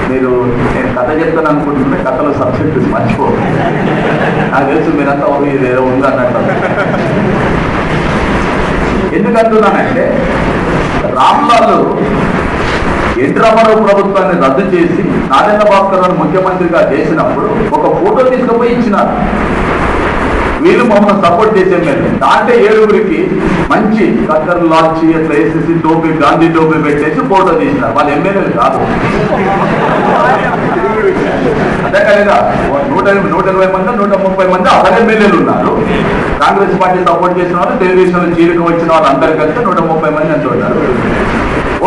మీరు నేను కథ చెప్తాను అనుకుంటుంటే కథలో సబ్జెక్ట్ మర్చిపో, నాకు తెలుసు మీరంతా ఇది ఏదో ఉంది అన్నట్టు. ఎందుకంటున్నానంటే రామ్లాల్ ఎన్టీ రామారావు ప్రభుత్వాన్ని రద్దు చేసి నారాయణ భాస్కర్ ముఖ్యమంత్రిగా చేసినప్పుడు ఒక ఫోటో తీసుకుపోయి ఇచ్చినారు, వీళ్ళు మమ్మల్ని సపోర్ట్ చేసే మేము దాంట్లో 7గురికి మంచి కక్కర్ లాల్చి అట్లా వేసేసి టోపీ గాంధీ టోపీ పెట్టేసి ఫోటో తీసినారు. వాళ్ళ ఎమ్మెల్యేలు కాదు, అదే కదా 120 మంది 130 మంది అసలు ఎమ్మెల్యేలు ఉన్నారు. కాంగ్రెస్ పార్టీ సపోర్ట్ చేసిన వాళ్ళు, తెలుగుదేశంలో చీలిక వచ్చిన వాళ్ళు అందరు కలిసి 130 మంది అంటూ ఉన్నారు.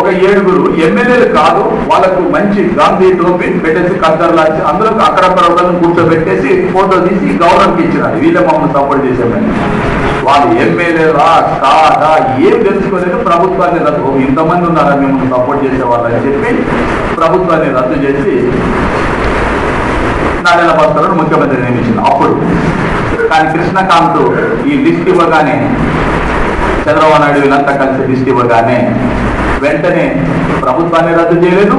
ఒక 7గురు ఎమ్మెల్యేలు కాదు, వాళ్ళకు మంచి గాంధీ టోపీ పెట్టేసి కద్దరు లాంచి అందరూ అక్కడక్కడ ఒకరిని కూర్చోబెట్టేసి ఫోటో తీసి గవర్నర్కి ఇచ్చినారు. వీళ్ళే మమ్మల్ని సపోర్ట్ చేసేమని. వాళ్ళు ఎమ్మెల్యేలా కాదా ఏం తెలుసుకోలేదు, ప్రభుత్వాన్ని రద్దు, ఇంతమంది ఉన్నారా మిమ్మల్ని సపోర్ట్ చేసేవాళ్ళు అని చెప్పి ప్రభుత్వాన్ని రద్దు చేసి నారాయణ భాస్కర్ ముఖ్యమంత్రి నియమించింది అప్పుడు. కానీ కృష్ణకాంత్ ఈ లిస్ట్ ఇవ్వగానే, చంద్రబాబు నాయుడు వీళ్ళంతా కలిసి లిస్ట్ ఇవ్వగానే వెంటనే ప్రభుత్వాన్ని రద్దు చేయలేదు,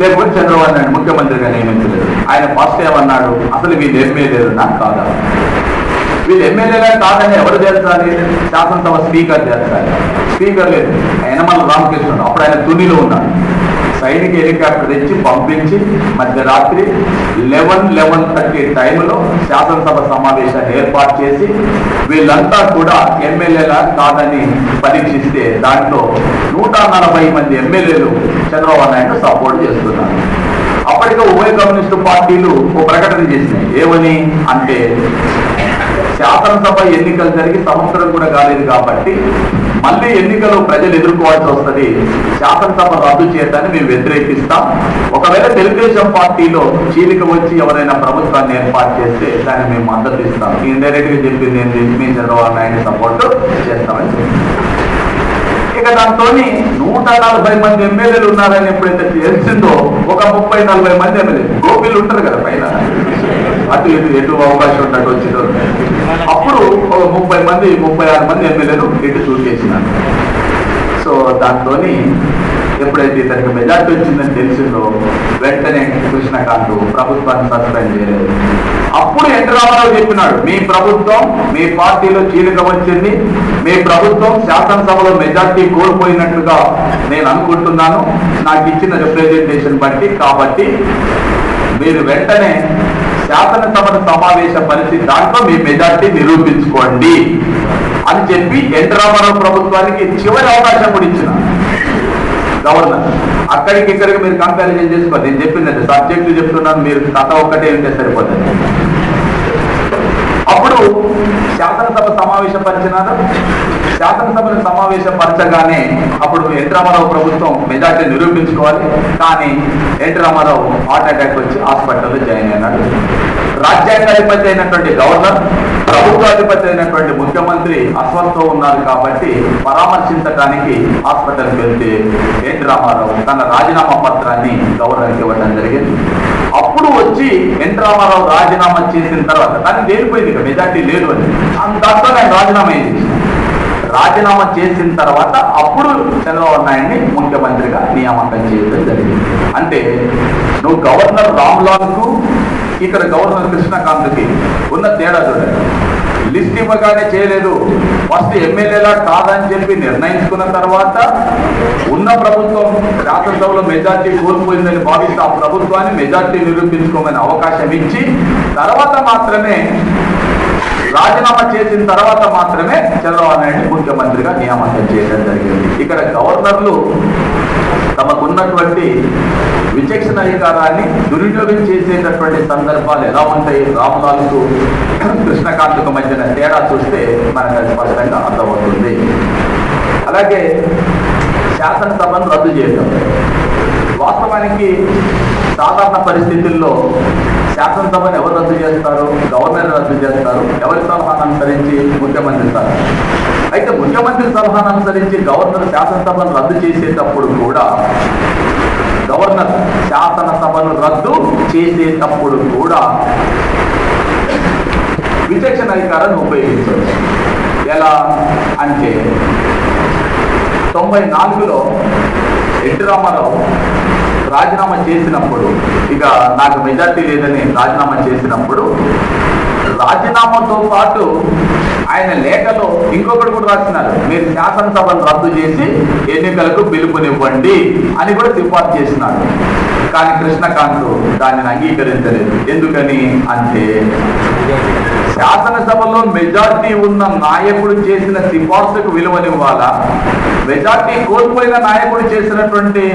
లేకపోతే చంద్రబాబు నాయుడు ముఖ్యమంత్రిగా నియమించలేదు. ఆయన ఫస్ట్ ఏమన్నాడు, అసలు వీళ్ళు ఎమ్మెల్యేలు నాకు కాదా, వీళ్ళు ఎమ్మెల్యేగా కాదని ఎవరు చేర్చాలి, శాసనసభ స్పీకర్ చేర్చాలి. స్పీకర్ లేదు, యనమల రామకృష్ణుడు, అప్పుడు ఆయన తునిలో ఉన్నాడు. సైనిక హెలికాప్టర్ తెచ్చి పంపించి మధ్యరాత్రి 11:30 టైంలో శాసనసభ సమావేశాన్ని ఏర్పాటు చేసి వీళ్ళంతా కూడా ఎమ్మెల్యేలా కాదని పరీక్షిస్తే దాంట్లో 140 మంది ఎమ్మెల్యేలు చంద్రబాబు నాయుడు సపోర్ట్ చేస్తున్నారు. అప్పటికే ఉభయ కమ్యూనిస్టు పార్టీలు ఒక ప్రకటన చేసినాయి. ఏమని అంటే, శాసనసభ ఎన్నికలు జరిగి సంవత్సరం కూడా కాలేదు కాబట్టి మళ్ళీ ఎన్నికలు ప్రజలు ఎదుర్కోవాల్సి వస్తుంది, శాసనసభ రద్దు చేయడాన్ని మేము వ్యతిరేకిస్తాం. ఒకవేళ తెలుగుదేశం పార్టీలో చీలిక వచ్చి ఎవరైనా ప్రభుత్వాన్ని ఏర్పాటు చేస్తే దాన్ని మేము మద్దతు ఇస్తాం. ఇండైరెక్ట్ గా చెప్పింది ఏంటి, మేము చంద్రబాబు నాయుడు సపోర్ట్ చేస్తామని చెప్పి. ఇక దాంతో 140 మంది ఎమ్మెల్యేలు ఉన్నారని ఎప్పుడైతే తెలిసిందో ఒక 30-40 మంది ఎమ్మెల్యేలు గోపిలు ఉంటారు కదా పైన, అటు ఎటు అవకాశం ఉన్నట్టు వచ్చిందో అప్పుడు ఒక 36 మంది ఎమ్మెల్యేలు ఇటు చూసేసినారు. సో దాంతో ఎప్పుడైతే ఇతనికి మెజార్టీ వచ్చిందని తెలిసిందో వెంటనే కృష్ణకాంత్ ప్రభుత్వాన్ని సస్పెండ్ చేయలేదు. అప్పుడు ఎన్టీ రామారావు చెప్పినాడు, మీ ప్రభుత్వం, మీ పార్టీలో చీలిక వచ్చింది, మీ ప్రభుత్వం శాసనసభలో మెజార్టీ కోల్పోయినట్టుగా నేను అనుకుంటున్నాను నాకు ఇచ్చిన రిప్రజెంటేషన్ బట్టి, కాబట్టి మీరు వెంటనే శాసనసభను సమావేశపరిచి దాంట్లో మీ మెజార్టీ నిరూపించుకోండి అని చెప్పి ఎన్టీ రామారావు ప్రభుత్వానికి చివరి అవకాశం కూడా ఇచ్చిన గవర్నర్. అక్కడికి ఇక్కడికి మీరు కంపారిజన్ చేసుకోండి. నేను చెప్పిందంటే సబ్జెక్టు చెప్తున్నాను, మీరు కథ ఒక్కటే ఉంటే సరిపోతుంది. అప్పుడు శాసనసభ సమావేశపరిచినారు. శాసనసభను సమావేశపరచగానే అప్పుడు ఎన్టీ రామారావు ప్రభుత్వం మెజార్టీ నిరూపించుకోవాలి. కానీ ఎన్టీ రామారావు హార్ట్ అటాక్ వచ్చి హాస్పిటల్లో జాయిన్ అయినాడు. రాజ్యాంగాధిపతి అయినటువంటి గవర్నర్, ప్రభుత్వాధిపతి అయినటువంటి ముఖ్యమంత్రి అస్వస్థతో ఉన్నారు కాబట్టి పరామర్శించడానికి హాస్పిటల్కి వెళ్తే ఎన్టీ రామారావు తన రాజీనామా పత్రాన్ని గవర్నర్కి ఇవ్వడం జరిగింది. అప్పుడు వచ్చి ఎన్టీ రామారావు రాజీనామా చేసిన తర్వాత దాన్ని తేలిపోయింది ఇక మెజార్టీ లేదు అని, దాంతో ఆయన రాజీనామా అయింది. రాజీనామా చేసిన తర్వాత అప్పుడు చంద్రబాబు నాయుడిని ముఖ్యమంత్రిగా నియామకం చేయడం జరిగింది. అంటే నువ్వు గవర్నర్ రామ్లాల్కు ఇక్కడ గవర్నర్ కృష్ణకాంత్కి ఉన్న తేడా చూడండి. లిస్ట్ ఇవ్వగానే చేయలేదు, ఫస్ట్ ఎమ్మెల్యేలా కాదని చెప్పి నిర్ణయించుకున్న తర్వాత ఉన్న ప్రభుత్వం శాసనసభలో మెజార్టీ కోల్పోయిందని భావిస్తే ఆ ప్రభుత్వాన్ని మెజార్టీ నిరూపించుకోమని అవకాశం ఇచ్చి తర్వాత మాత్రమే రాజీనామా చేసిన తర్వాత మాత్రమే చంద్రబాబు నాయుడు ముఖ్యమంత్రిగా నియామకం చేయడం జరిగింది. ఇక్కడ గవర్నర్లు తమకున్నటువంటి విచక్షణ అధికారాన్ని దుర్వినియోగం చేసేటటువంటి సందర్భాలు ఎలా ఉంటాయి, రామ్లాల్కు కృష్ణకాంత్కు మధ్యన తేడా చూస్తే మనకు అది స్పష్టంగా అర్థమవుతుంది. అలాగే శాసనసభను రద్దు చేయడం, వాస్తవానికి సాధారణ పరిస్థితుల్లో శాసనసభను ఎవరు రద్దు చేస్తారు, గవర్నర్ రద్దు చేస్తారు, ఎవరి సలహాను అనుసరించి, ముఖ్యమంత్రి సలహా. అయితే ముఖ్యమంత్రి సలహాను అనుసరించి గవర్నర్ శాసనసభను రద్దు చేసేటప్పుడు కూడా గవర్నర్ శాసనసభను రద్దు చేసేటప్పుడు కూడా విచక్షణ అధికారాన్ని ఉపయోగించవచ్చు. ఎలా అంటే 94లో ఎన్టీ రామారావు రాజీనామా చేసినప్పుడు, ఇక నాకు మెజార్టీ లేదని రాజీనామా చేసినప్పుడు రాజీనామాతో పాటు ఆయన లేఖలో ఇంకొకటి కూడా రాసినారు, మీరు శాసనసభను రద్దు చేసి ఎన్నికలకు పిలుపునివ్వండి అని కూడా సిఫార్సు చేసినాడు. కానీ కృష్ణకాంత్ దానిని అంగీకరించలేదు. ఎందుకని అంటే శాసనసభలో మెజార్టీ ఉన్న నాయకుడు చేసిన సిఫార్సుకు విలువనివ్వాలా, మెజార్టీ కోల్పోయిన నాయకుడు చేసినటువంటి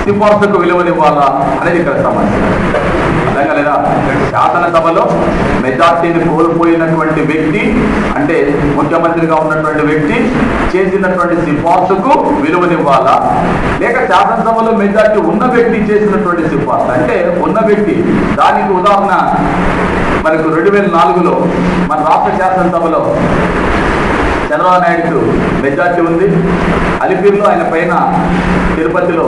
సిఫార్సుకు విలువనివ్వాలా అనేది ఇక్కడ సమస్య. అర్థం కాలేదా? శాసనసభలో మెజార్టీని కోల్పోయినటువంటి వ్యక్తి అంటే ముఖ్యమంత్రిగా ఉన్నటువంటి వ్యక్తి చేసినటువంటి సిఫార్సుకు విలువనివ్వాలా, లేక శాసనసభలో మెజార్టీ ఉన్న వ్యక్తి చేసినటువంటి సిఫార్సు అంటే ఉన్న వ్యక్తి. దానికి ఉదాహరణ మనకు 2004లో మన రాష్ట్ర శాసనసభలో చంద్రబాబు నాయుడుకు మెజార్టీ ఉంది. అలిపిరిలో ఆయన పైన తిరుపతిలో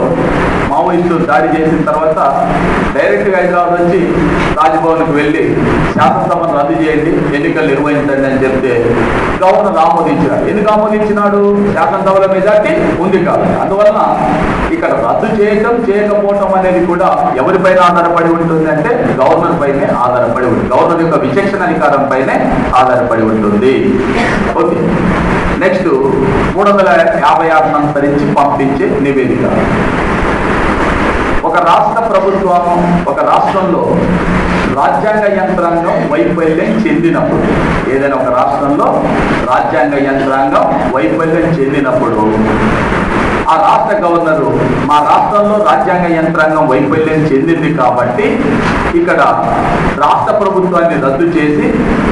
మావోయిస్టులు దాడి చేసిన తర్వాత డైరెక్ట్గా హైదరాబాద్ వచ్చి రాజ్భవన్కి వెళ్ళి శాసనసభను రద్దు చేయండి, ఎన్నికలు నిర్వహించండి అని చెప్తే గవర్నర్ ఆమోదించాడు. ఎందుకు ఆమోదించినాడు? శాసనసభలో మెజార్టీ ఉంది కాబట్టి. అందువలన ఇక్కడ రద్దు చేయటం చేయకపోవటం అనేది కూడా ఎవరిపైన ఆధారపడి ఉంటుంది అంటే గవర్నర్ పైనే ఆధారపడి ఉంటుంది, గవర్నర్ యొక్క విచక్షణ అధికారం పైనే ఆధారపడి ఉంటుంది. ఓకే, నెక్స్ట్ 356 అనుసరించి పంపించే నివేదిక. ఒక రాష్ట్ర ప్రభుత్వం ఒక రాష్ట్రంలో రాజ్యాంగ యంత్రాంగం వైఫల్యం చెందినప్పుడు, ఏదైనా ఒక రాష్ట్రంలో రాజ్యాంగ యంత్రాంగం వైఫల్యం చెందినప్పుడు ఆ రాష్ట్ర గవర్నరు మా రాష్ట్రంలో రాజ్యాంగ యంత్రాంగం వైఫల్యం చెందింది కాబట్టి ఇక్కడ రాష్ట్ర ప్రభుత్వాన్ని రద్దు చేసి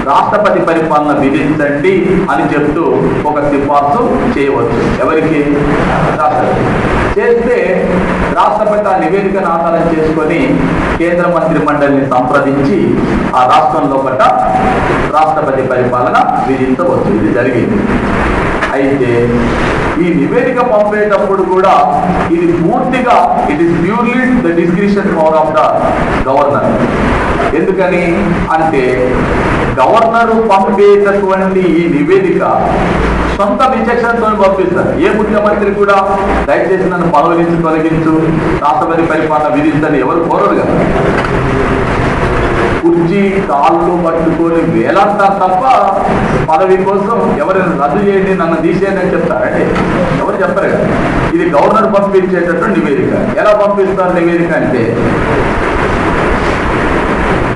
రాష్ట్రపతి పరిపాలన విధించండి అని చెప్తూ ఒక సిఫార్సు చేయవచ్చు. ఎవరికి? రాష్ట్రపతి. చేస్తే రాష్ట్రపతి ఆ నివేదికను ఆధారం చేసుకొని కేంద్ర మంత్రి మండలిని సంప్రదించి ఆ రాష్ట్రంలో పట్ల రాష్ట్రపతి పరిపాలన విధించవచ్చు. ఇది జరిగింది. అయితే ఈ నివేదిక పంపేటప్పుడు కూడా ఇది పూర్తిగా it is purely the discretion power of the governor. ఎందుకని అంటే గవర్నరు పంపేటటువంటి ఈ నివేదిక సొంత విచక్షణతో పంపిస్తారు. ఏ ముఖ్యమంత్రి కూడా దయచేసి నన్ను పదవి నుంచి తొలగించు, రాష్ట్రపతి పరిపాలన విధించని ఎవరు కోరరు కదా. కుర్చీ కాళ్ళు పట్టుకొని వేలాడతారు తప్ప పదవి కోసం ఎవరైనా రద్దు చేయండి, నన్ను తీసేయండి అని చెప్తారంటే ఎవరు చెప్పరు కదా. ఇది గవర్నర్ పంపించేటటువంటి నివేదిక. ఎలా పంపిస్తారు నివేదిక అంటే,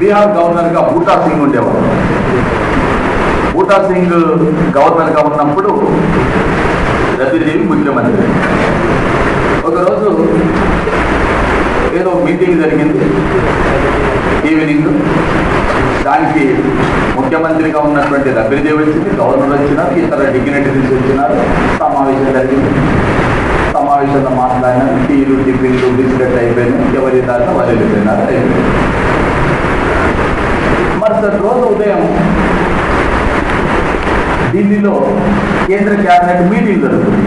బీహార్ గవర్నర్గా బూటా సింగ్ ఉండేవాడు. బూటా సింగ్ గవర్నర్గా ఉన్నప్పుడు రబీదేవి ముఖ్యమంత్రి. ఒకరోజు ఏదో మీటింగ్ జరిగింది ఈవినింగ్. దానికి ముఖ్యమంత్రిగా ఉన్నటువంటి రబీదేవి వచ్చింది, గవర్నర్ వచ్చినారు, ఇతర డిగ్నిటరీస్ వచ్చినారు. సమావేశం జరిగింది. సమావేశంలో మాట్లాడినారు. టీలు టిఫిన్లు బిస్కెట్ అయిపోయినాయి. ఎవరి దాకా వాళ్ళు వెళ్ళిపోయినారు. మరుసటి రోజు ఉదయం ఢిల్లీలో కేంద్ర క్యాబినెట్ మీటింగ్ జరుగుతుంది.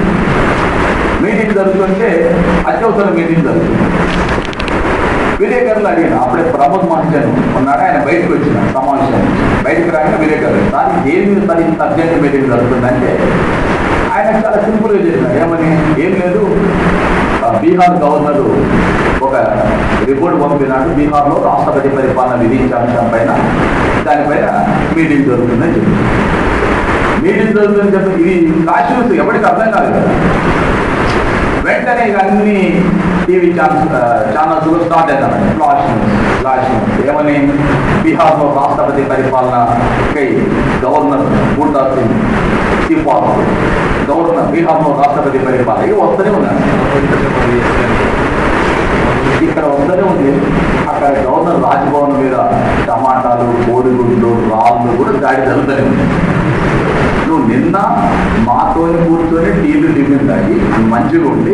మీటింగ్ జరుగుతుంటే అత్యవసర మీటింగ్ జరుగుతుంది. విలేకరులు అడిగిన అప్పుడే ప్రమోద్ మహాజన్ ఉన్నాడు, ఆయన బయటకు వచ్చిన సమావేశం. బయటకు రాగానే విలేకరులు సార్ దేని మీద సార్ ఇంత అర్జెంట్ మీటింగ్ జరుగుతుందంటే ఆయన చాలా సింపుల్గా చేసినారు. ఏమని? ఏం లేదు, బీహార్ గవర్నరు ఒక రిపోర్ట్ పంపినాడు, బీహార్లో రాష్ట్రపతి పరిపాలన విధించే అంశం పైన, దానిపైన మీటింగ్ జరుగుతుందని చెప్పి. మీటింగ్ జరుగుతుందని చెప్పి ఇది కాశ్యూస్ ఎవరికి అర్థం కాదు కదా. వెంటనే ఇవన్నీ టీవీ ఛానల్స్లో స్టార్ట్ అవుతాయి. ఫ్లాష్ న్యూస్ ఏమని? బీహార్లో రాష్ట్రపతి పరిపాలనకై గవర్నర్ బూటా సింగ్ సిఫార్సు, గవర్నర్ బీహార్లో రాష్ట్రపతి పరిపాలన ఇవి వస్తూనే ఉన్నాయి. ఇక్కడ వస్తూనే ఉంది. అక్కడ గవర్నర్ రాజ్భవన్ మీద టమాటాలు, కోడిగుడ్లు, రాళ్ళు కూడా దాడి జరుగుతూనే ఉంది. నువ్వు నిన్న మాతో కూర్చొని టీలు టిఫిన్ తాగి మంచిగా ఉండి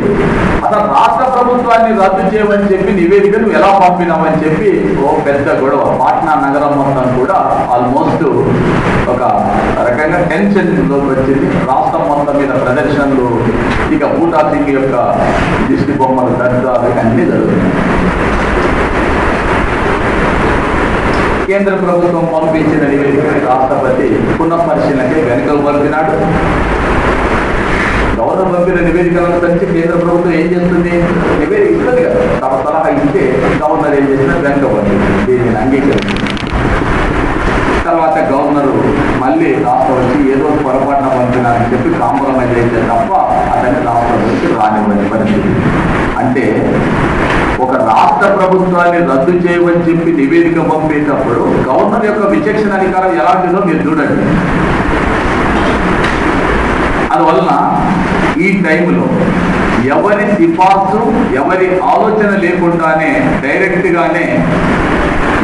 అసలు రాష్ట్ర ప్రభుత్వాన్ని రద్దు చేయమని చెప్పి నివేదిక నువ్వు ఎలా పంపినావని చెప్పి ఓ పెద్ద గొడవ. పాట్నా నగరం మొత్తం కూడా ఆల్మోస్ట్ ఒక రకంగా టెన్షన్లోకి వచ్చింది. రాష్ట్రం మొత్తం మీద ప్రదర్శనలు, ఇక బూటా సింగ్ యొక్క దిష్టి బొమ్మలు దర్గాలు అన్నీ జరుగుతున్నాయి. కేంద్ర ప్రభుత్వం పంపించిన నివేదికని రాష్ట్రపతి పునఃపరిశీలనకి వెనుకలు పంపినాడు. గవర్నర్ పంపిన నివేదికలను కలిసి కేంద్ర ప్రభుత్వం ఏం చేస్తుంది? నివేదిక ఇస్తుంది కదా, తమ సలహా ఇస్తే గవర్నర్ ఏం చేసినా వెనుక పంపించింది, దీనిని అంగీకరించింది. తర్వాత గవర్నరు మళ్ళీ రాష్ట్రం వచ్చి ఏదో పొరపాటున పంపినారని చెప్పి కాంప్రమైజ్ అయితే తప్ప అతన్ని రాష్ట్రం నుంచి రానివ్వని పరిస్థితి. అంటే ఒక రాష్ట్ర ప్రభుత్వాన్ని రద్దు చేయమని చెప్పి నివేదిక పంపేటప్పుడు గవర్నర్ యొక్క విచక్షణ అధికారం ఎలాంటిదో మీరు చూడండి. అందువలన ఈ టైంలో ఎవరి సిఫార్సు, ఎవరి ఆలోచన లేకుండానే డైరెక్ట్గానే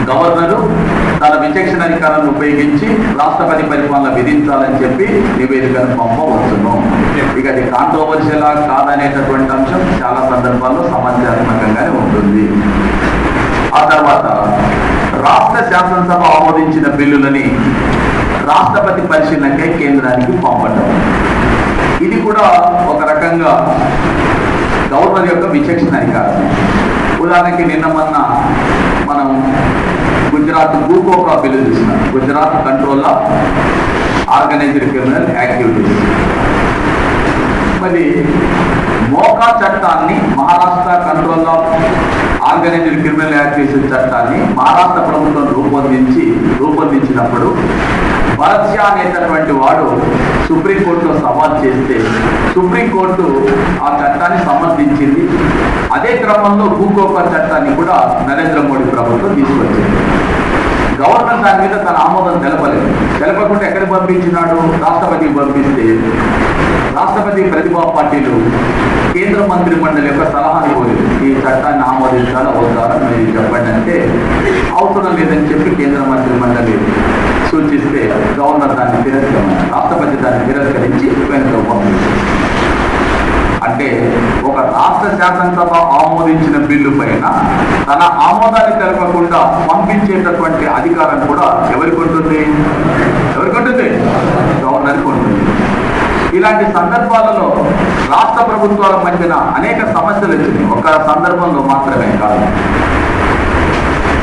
గవర్నరు తన విచక్షణ అధికారాన్ని ఉపయోగించి రాష్ట్రపతి పరిపాలన విధించాలని చెప్పి నివేదికను పంపవచ్చును. ఇక అది కాంట్రోవర్షియలా కాదనేటటువంటి అంశం చాలా సందర్భాల్లో సమస్యాత్మకంగానే ఉంటుంది. ఆ తర్వాత రాష్ట్ర శాసనసభ ఆమోదించిన బిల్లులని రాష్ట్రపతి పరిశీలనకై కేంద్రానికి పంపడం, ఇది కూడా ఒక రకంగా గవర్నర్ యొక్క విచక్షణ అధికారం. ఉదాహరణకి నిన్న మొన్న మనం గుజరాత్ భూకోప్రా బిల్లు చూసినాం. Gujarat control of organised criminal activities. మరి మోకా చట్టాన్ని, Maharashtra control of organised criminal activities చట్టాన్ని మహారాష్ట్ర ప్రభుత్వం రూపొందించినప్పుడు భరత్ షా అనేటటువంటి వాడు సుప్రీంకోర్టులో సవాల్ చేస్తే సుప్రీంకోర్టు ఆ చట్టాన్ని సమర్థించింది. అదే క్రమంలో భూకోప చట్టాన్ని కూడా నరేంద్ర మోడీ ప్రభుత్వం తీసుకొచ్చింది. గవర్నర్ దాని మీద తన ఆమోదం తెలపకుండా ఎక్కడికి పంపించినాడు? రాష్ట్రపతికి పంపిస్తే రాష్ట్రపతి ప్రతిభా పార్టీలు కేంద్ర మంత్రి మండలి యొక్క సలహాను కోరింది. ఈ చట్టాన్ని ఆమోదించాలా వద్దారా మీరు చెప్పండి అంటే అవసరం లేదని చెప్పి కేంద్ర మంత్రి మండలి సూచిస్తే గవర్నర్ దాన్ని తిరస్కరించారు. రాష్ట్రపతి దాన్ని తిరస్కరించి వెనుక పంపించారు. అంటే ఒక రాష్ట్ర శాసనసభ ఆమోదించిన బిల్లు పైన తన ఆమోదాన్ని తెలపకుండా పంపించేటటువంటి అధికారం కూడా ఎవరికి ఉంటుంది? గవర్నర్కి ఉంటుంది. ఇలాంటి సందర్భాలలో రాష్ట్ర ప్రభుత్వాల మధ్యన అనేక సమస్యలు వచ్చినాయి. ఒక సందర్భంలో మాత్రమే కాదు.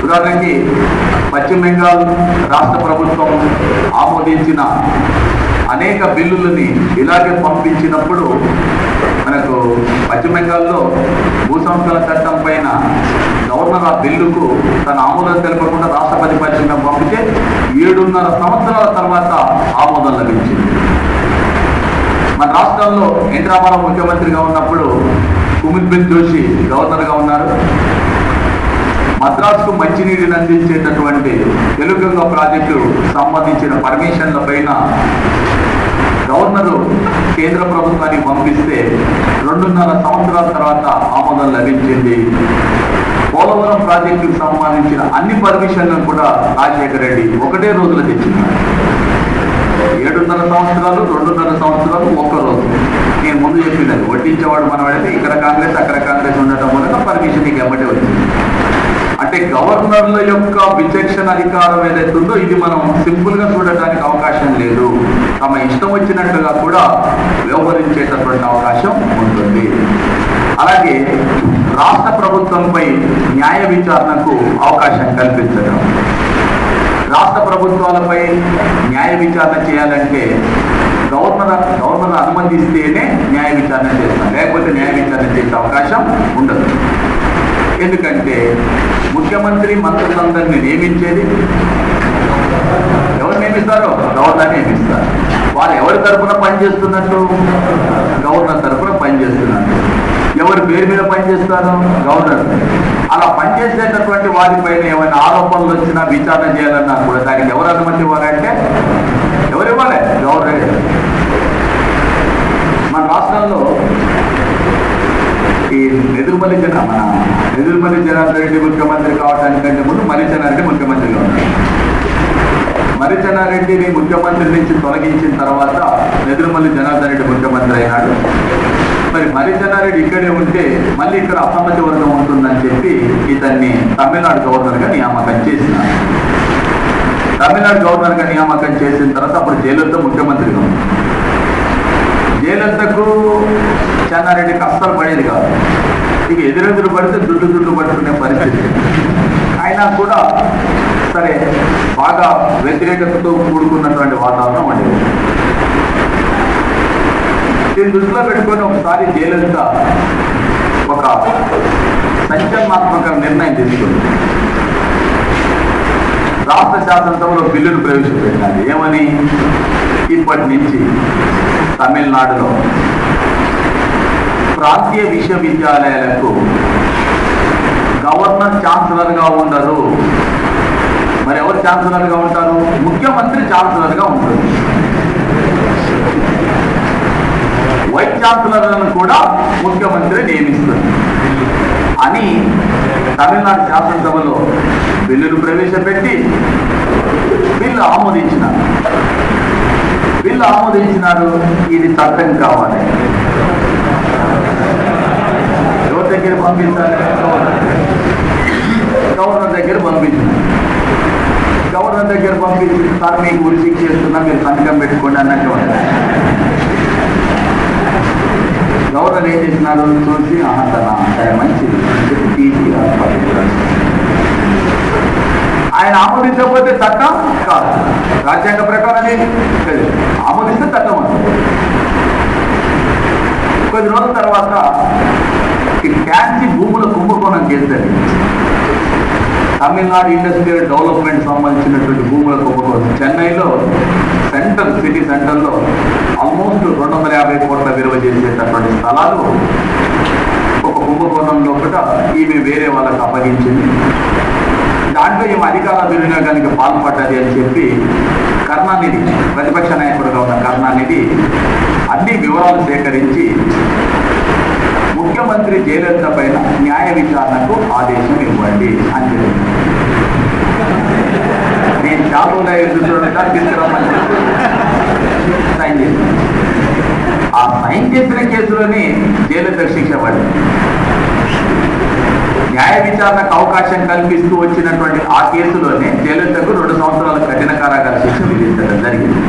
ఉదాహరణకి పశ్చిమ బెంగాల్ రాష్ట్ర ప్రభుత్వం ఆమోదించిన అనేక బిల్లులని ఇలాగే పంపించినప్పుడు మనకు పశ్చిమ బెంగాల్లో భూ సంస్థల చట్టం పైన గవర్నర్ ఆ బిల్లుకు తన ఆమోదం తెలపకుండా రాష్ట్రపతి పశ్చిమ పంపితే 7.5 సంవత్సరాల తర్వాత ఆమోదం లభించింది. మన రాష్ట్రాల్లో ఎన్టీ రామారావు ముఖ్యమంత్రిగా ఉన్నప్పుడు కుముద్బిన్ జోషి గవర్నర్గా ఉన్నారు. మద్రాసుకు మంచినీటిని అందించేటటువంటి తెలుగంగ ప్రాజెక్టు సంబంధించిన పర్మిషన్ల పైన గవర్నరు కేంద్ర ప్రభుత్వానికి పంపిస్తే 2.5 సంవత్సరాల తర్వాత ఆమోదం లభించింది. పోలవరం ప్రాజెక్టుకు సంబంధించిన అన్ని పర్మిషన్లను కూడా రాజశేఖర రెడ్డి ఒకటే రోజులో తెచ్చినారు. 7.5 సంవత్సరాలు, 2.5 సంవత్సరాలు, ఒక్క రోజు. నేను ముందు చెప్పినది వడ్డించేవాడు మనవాడైతే ఇక్కడ కాంగ్రెస్ అక్కడ కాంగ్రెస్ ఉండటం వలన పర్మిషన్ ఎమ్మటే వచ్చింది. అంటే గవర్నర్ల యొక్క విచక్షణ అధికారం ఏదైతే ఉందో ఇది మనం సింపుల్ గా చూడటానికి అవకాశం లేదు. తమ ఇష్టం వచ్చినట్టుగా కూడా వ్యవహరించేటటువంటి అవకాశం ఉంటుంది. అలాగే రాష్ట్ర ప్రభుత్వంపై న్యాయ విచారణకు అవకాశం కల్పించడం. రాష్ట్ర ప్రభుత్వాలపై న్యాయ విచారణ చేయాలంటే గవర్నర్ అనుమతిస్తేనే న్యాయ విచారణ చేస్తాం, లేకపోతే న్యాయ విచారణ చేసే అవకాశం ఉండదు. ఎందుకంటే ముఖ్యమంత్రి మంత్రులందరినీ నియమించేది ఎవరు నియమిస్తారో? గవర్నర్ నియమిస్తారు. వాళ్ళు ఎవరి తరఫున పనిచేస్తున్నట్టు? గవర్నర్ తరఫున పనిచేస్తున్నట్టు. ఎవరి పేరు మీద పనిచేస్తారు? గవర్నర్. అలా పనిచేసేటటువంటి వారిపైన ఏమైనా ఆరోపణలు వచ్చినా విచారణ చేయాలన్నా కూడా దానికి ఎవరు అనుమతి ఇవ్వాలంటే ఎవరు ఇవ్వాలి? గవర్నర్. మన రాష్ట్రంలో ఈ నెదురుమల్లి జనార్దన్ రెడ్డి ముఖ్యమంత్రి కావడానికంటే ముందు మర్రి చెన్నారెడ్డి ముఖ్యమంత్రిగా ఉన్నారు. మర్రి చెన్నారెడ్డిని ముఖ్యమంత్రి నుంచి తొలగించిన తర్వాత నెదురుమల్లి జనార్దన్ రెడ్డి ముఖ్యమంత్రి అయినాడు. మరి మర్రి చెన్నారెడ్డి ఇక్కడే ఉంటే మళ్ళీ ఇక్కడ అసమ్మతి వర్గం ఉంటుందని చెప్పి ఇతన్ని తమిళనాడు గవర్నర్గా నియామకం చేసినారు. తమిళనాడు గవర్నర్గా నియామకం చేసిన తర్వాత అప్పుడు జయలలిత ముఖ్యమంత్రిగా ఉంది. జయలలితకు చెన్నారెడ్డికి అస్సలు పడేది కాదు. ఇక ఎదురెదురు పడితే దుడ్డు పడుకునే పరిస్థితి. అయినా కూడా సరే బాగా వ్యతిరేకతతో కూడుకున్నటువంటి వాతావరణం ఉండేది. దీన్ని దృష్టిలో పెట్టుకొని ఒకసారి జయలలిత ఒక సంచలనాత్మక నిర్ణయం తీసుకుంది. రాష్ట్ర శాసనసభలో బిల్లును ప్రవేశపెట్టినది. ఏమని? ఇప్పటి నుంచి తమిళనాడులో ప్రాంతీయ విశ్వవిద్యాలయాలకు గవర్నర్ ఛాన్సలర్గా ఉండరు. మరి ఎవరు ఛాన్సలర్గా ఉంటారు? ముఖ్యమంత్రి ఛాన్సలర్గా ఉంటుంది. వైస్ ఛాన్సలర్లను కూడా ముఖ్యమంత్రి నియమిస్తుంది అని తమిళనాడు శాసనసభలో బిల్లును ప్రవేశపెట్టి బిల్లు ఆమోదించినారు. ఇది చట్టం కావాలి. ఎవరి దగ్గర పంపించాలి? గవర్నర్ దగ్గర పంపించారు. గవర్నర్ దగ్గర పంపించి సార్ మీకు ఉరి శిక్ష చేస్తున్నా, మీరు సంతకం పెట్టుకోండి అన్నట్టు. గవర్నర్ ఏం చేసినారు? చూసి సరే మంచిది ఆయన ఆమోదించకపోతే చట్టం కాదు. రాజ్యాంగ ప్రకారం ఆమోదిస్తే చట్టం అంటుంది. కొద్ది రోజుల తర్వాత ఈ ట్యాక్సీ భూముల కుంభకోణం చేస్తుంది. తమిళనాడు ఇండస్ట్రియల్ డెవలప్మెంట్ సంబంధించినటువంటి భూముల కుంభకోణం చెన్నైలో సెంటర్ సిటీ సెంటర్లో ఆల్మోస్ట్ 250 కోట్ల విలువ చేసేటటువంటి స్థలాలు ఒక కుంభకోణంలో కూడా ఈమె వేరే వాళ్ళకు అప్పగించింది. దాంట్లో ఈమె అధికార దుర్వినియోగానికి పాల్పడ్డది అని చెప్పి కరుణానిధి, ప్రతిపక్ష నాయకుడుగా ఉన్న కరుణానిధి అన్ని వివరాలు సేకరించి ముఖ్యమంత్రి జయలలిత పైన న్యాయ విచారణకు ఆదేశం ఇవ్వండి అని చెప్పి నేను చాలుగా ఎదురుగా తీసుకురమ్మని సైన్ చేశాను. ఆ సైన్ చేసిన కేసులోని జయలలిత శిక్ష పడింది. న్యాయ విచారణకు అవకాశం కల్పిస్తూ వచ్చినటువంటి ఆ కేసులోనే జయలలితకు 2 సంవత్సరాల కఠిన కారాగార శిక్ష విధించడం జరిగింది.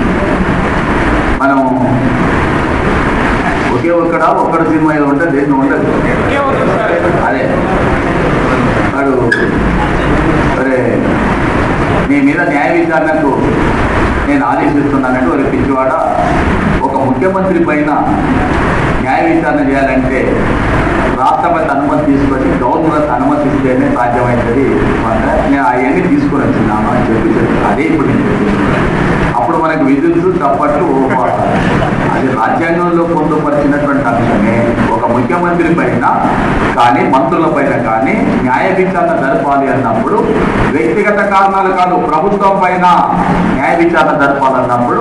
మనం ఒక్కడు సినిమా ఇది ఉంటుంది, దేశం ఉండదు. అదే వాడు సరే నీ మీద న్యాయ విచారణకు నేను ఆదేశిస్తున్నానంటే ఒక పిచ్చివాడ, ఒక ముఖ్యమంత్రి పైన న్యాయ విచారణ చేయాలంటే రాష్ట్రపతి అనుమతి తీసుకొని గవర్నర్ అనుమతి ఇస్తేనే సాధ్యమవుతుంది. నేను అవన్నీ తీసుకొని వచ్చినాను అని చెప్పి అదే ఇప్పుడు అప్పుడు మనకు విధులు తప్పట్లు ఓపాటాలు. అది రాజ్యాంగంలో పొందుపరిచినటువంటి అంశమే. ఒక ముఖ్యమంత్రి పైన కానీ మంత్రుల పైన కానీ న్యాయ విచారణ జరపాలి అన్నప్పుడు వ్యక్తిగత కారణాలు కాదు, ప్రభుత్వం పైన న్యాయ విచారణ జరపాలన్నప్పుడు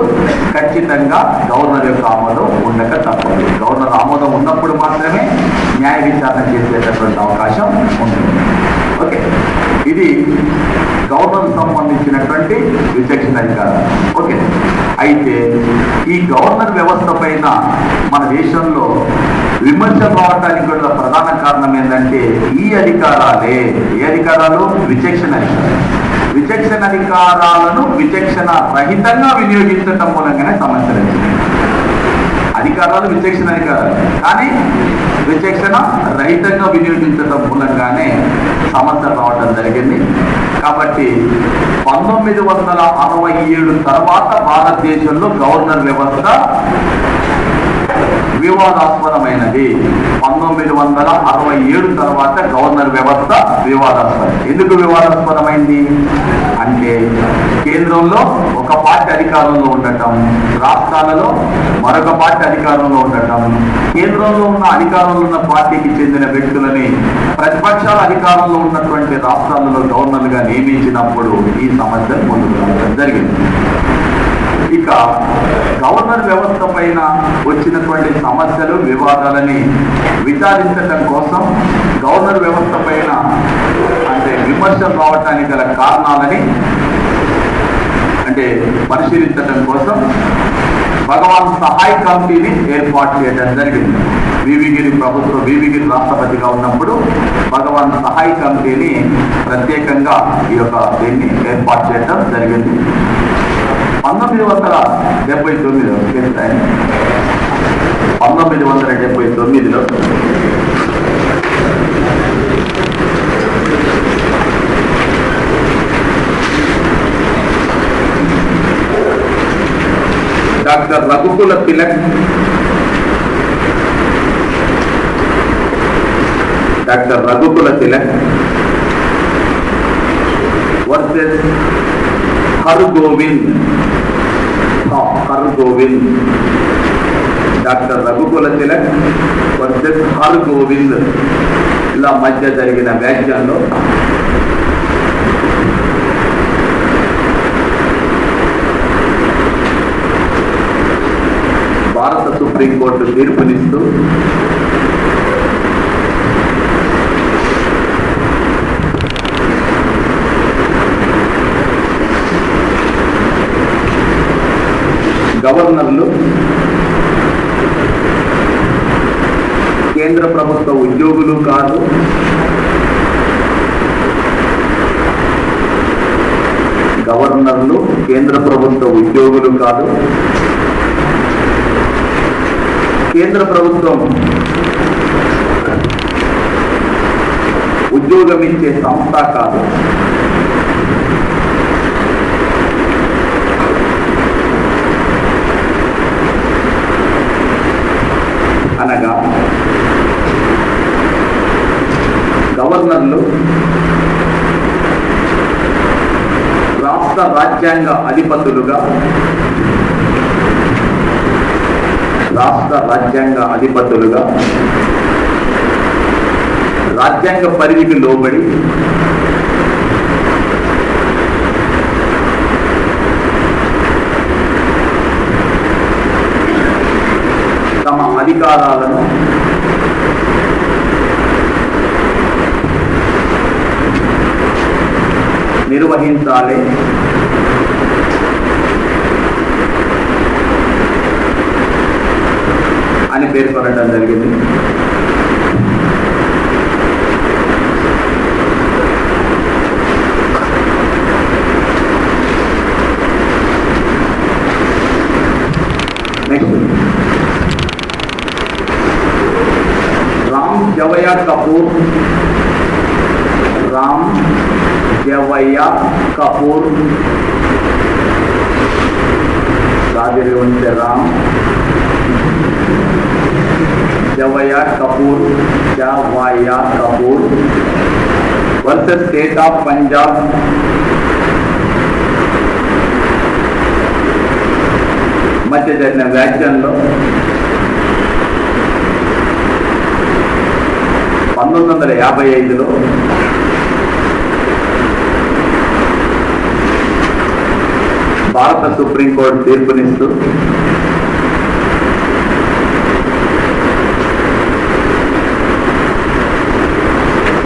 ఖచ్చితంగా గవర్నర్ యొక్క ఆమోదం ఉండక తప్పదు. గవర్నర్ ఆమోదం ఉన్నప్పుడు మాత్రమే న్యాయ విచారణ చేసేటటువంటి అవకాశం ఉంటుంది. ఓకే, ఇది గవర్నర్ సంబంధించినటువంటి విచక్షణ అధికారం. ఓకే, అయితే ఈ గవర్నర్ వ్యవస్థ పైన మన దేశంలో విమర్శలు రావడానికి కూడా ప్రధాన కారణం ఏంటంటే ఈ అధికారాలే. ఏ అధికారాలు? విచక్షణ అధికారాలు. విచక్షణ అధికారాలను విచక్షణ రహితంగా వినియోగించటం మూలంగానే సమస్యలు వచ్చినాయి. అధికారాలు విచక్షణ అధికారాలు కానీ విచక్షణ రహితంగా వినియోగించడం మూలంగానే సమస్యలు రావడం జరిగింది. కాబట్టి 1967 తర్వాత భారతదేశంలో గవర్నర్ వ్యవస్థ వివాదాస్పదమైనది. 1967 తర్వాత గవర్నర్ వ్యవస్థ వివాదాస్పదం. ఎందుకు వివాదాస్పదమైంది అంటే కేంద్రంలో ఒక పార్టీ అధికారంలో ఉండటం, రాష్ట్రాలలో మరొక పార్టీ అధికారంలో ఉండటం, కేంద్రంలో ఉన్న అధికారంలో ఉన్న పార్టీకి చెందిన వ్యక్తులని ప్రతిపక్షాల అధికారంలో ఉన్నటువంటి రాష్ట్రాలలో గవర్నర్గా నియమించినప్పుడు ఈ సమస్యలు ముందుకు రావడం జరిగింది. ఇక గవర్నర్ వ్యవస్థ పైన వచ్చినటువంటి సమస్యలు వివాదాలని విచారించడం కోసం గవర్నర్ వ్యవస్థ పైన అంటే విమర్శలు రావడానికి గల కారణాలని అంటే పరిశీలించడం కోసం భగవాన్ సహాయ్ కమిటీని ఏర్పాటు చేయడం జరిగింది. వివిగిరి రాష్ట్రపతిగా ఉన్నప్పుడు భగవాన్ సహాయ్ కమిటీని ప్రత్యేకంగా దీన్ని ఏర్పాటు చేయడం జరిగింది. 1979లో 1979లో డాక్టర్ రఘుకుల తిలక్ వర్సెస్ హర్గోవింద్ డాక్టర్ రఘుకుల తిలక్ వర్సెస్ హర్గోవింద్ ఇలా మధ్య జరిగిన వ్యాఖ్యలో భారత సుప్రీంకోర్టు తీర్పునిస్తూ గవర్నర్లు కేంద్ర ప్రభుత్వ ఉద్యోగులు కాదు, కేంద్ర ప్రభుత్వం ఉద్యోగం ఇచ్చే సంస్థ కాదు. అనగా గవర్నర్లు రాష్ట్ర రాజ్యాంగ అధిపతులుగా రాజ్యాంగ పరిధికి లోబడి తమ అధికారాలను నిర్వహించాలి అని పేర్కొనడం జరిగింది. నెక్స్ట్ రామ్ జవయ్య కపూర్ రాజరి ఉంటే Ram Jawaya Kapur versus state of Punjab మధ్య జరిగిన వ్యాఖ్యల్లో 1955లో భారత సుప్రీంకోర్టు తీర్పునిస్తూ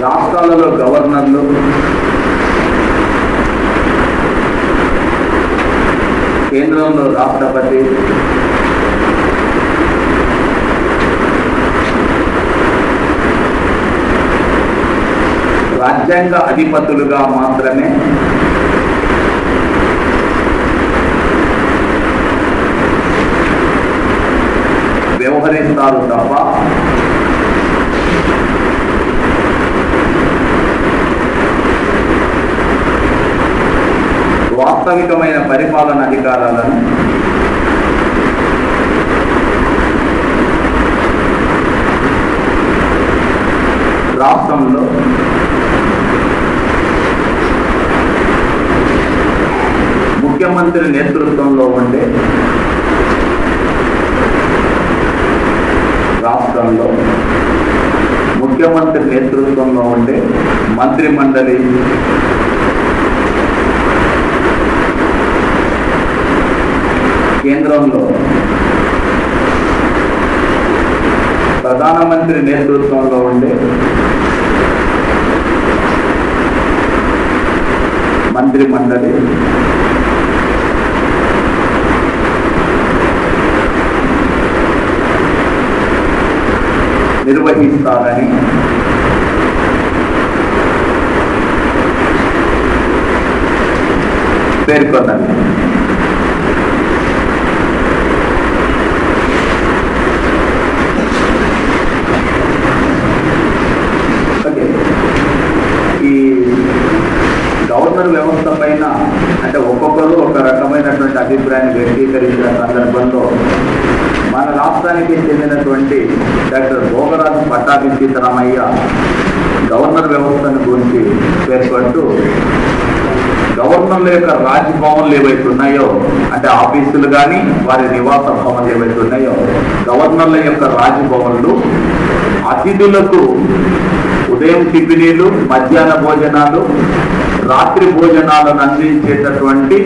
రాష్ట్రాలలో గవర్నర్లు కేంద్రంలో రాష్ట్రపతి రాజ్యాంగ అధిపతులుగా మాత్రమే వ్యవహరిస్తారు తప్ప వాస్తవికమైన పరిపాలన అధికారాలను రాష్ట్రంలో ముఖ్యమంత్రి నేతృత్వంలో ఉండే మంత్రి మండలి కేంద్రంలో ప్రధానమంత్రి నేతృత్వంలో ఉండే మంత్రి మండలి నిర్వహిస్తారని పేర్కొన్నది. ఈ గవర్నర్ వ్యవస్థ పైన అంటే ఒక్కొక్కరు ఒక రకమైనటువంటి అభిప్రాయాన్ని వ్యక్తీకరించిన సందర్భంలో మన రాష్ట్రానికి చెందినటువంటి డాక్టర్ భోగరాజు పట్టాభి సీతారామయ్య గవర్నర్ వ్యవస్థను గురించి పేర్కొంటూ గవర్నర్ల యొక్క రాజ్భవన్లు ఏవైతే ఉన్నాయో అంటే ఆఫీసులు కానీ వారి నివాస భవన్లు ఏవైతే ఉన్నాయో గవర్నర్ల యొక్క రాజ్భవన్లు అతిథులకు ఉదయం టిఫినీలు, మధ్యాహ్న భోజనాలు, రాత్రి భోజనాలను అందించేటటువంటి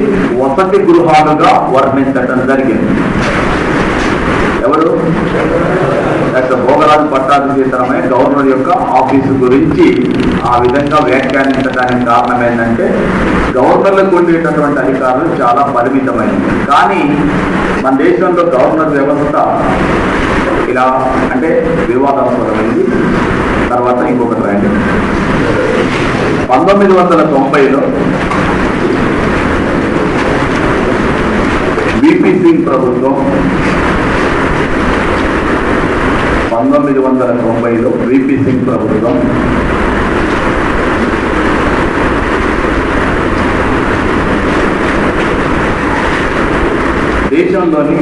వసతి గృహాలుగా వర్ణించడం జరిగింది. ఎవరు? డాక్టర్ భోగరాజు పట్టాభి సీతారామయ్య గవర్నర్ యొక్క ఆఫీసు గురించి ఆ విధంగా వ్యాఖ్యానించడానికి కారణం ఏంటంటే గవర్నర్లకు ఉండేటటువంటి అధికారులు చాలా పరిమితమైనవి. కానీ మన దేశంలో గవర్నర్ వ్యవస్థ ఇలా అంటే వివాదాస్పదమైంది. తర్వాత ఇంకొకటి రాయండి. 1990లో విపి సింగ్ ప్రభుత్వం 1990లో విపి సింగ్ ప్రభుత్వం దేశంలోని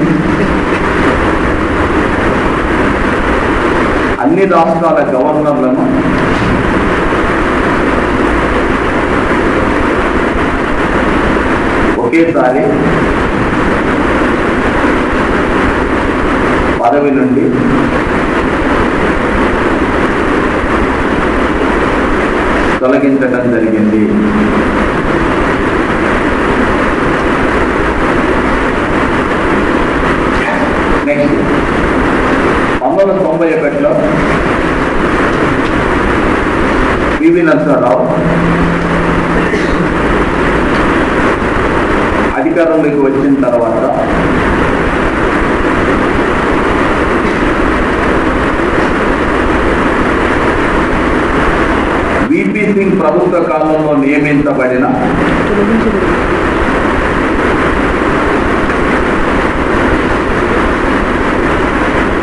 అన్ని రాష్ట్రాల గవర్నర్లను ఒకేసారి పదవి నుండి తొలగించడం జరిగింది. నెక్స్ట్ 1991లో పివి నరసింహారావు అధికారంలోకి వచ్చిన తర్వాత విపి సింగ్ ప్రభుత్వ కాలంలో నియమించబడిన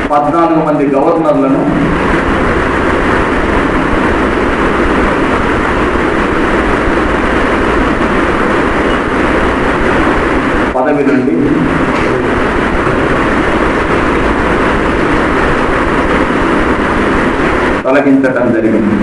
14 మంది గవర్నర్లను పదవి నుండి తొలగించడం జరిగింది.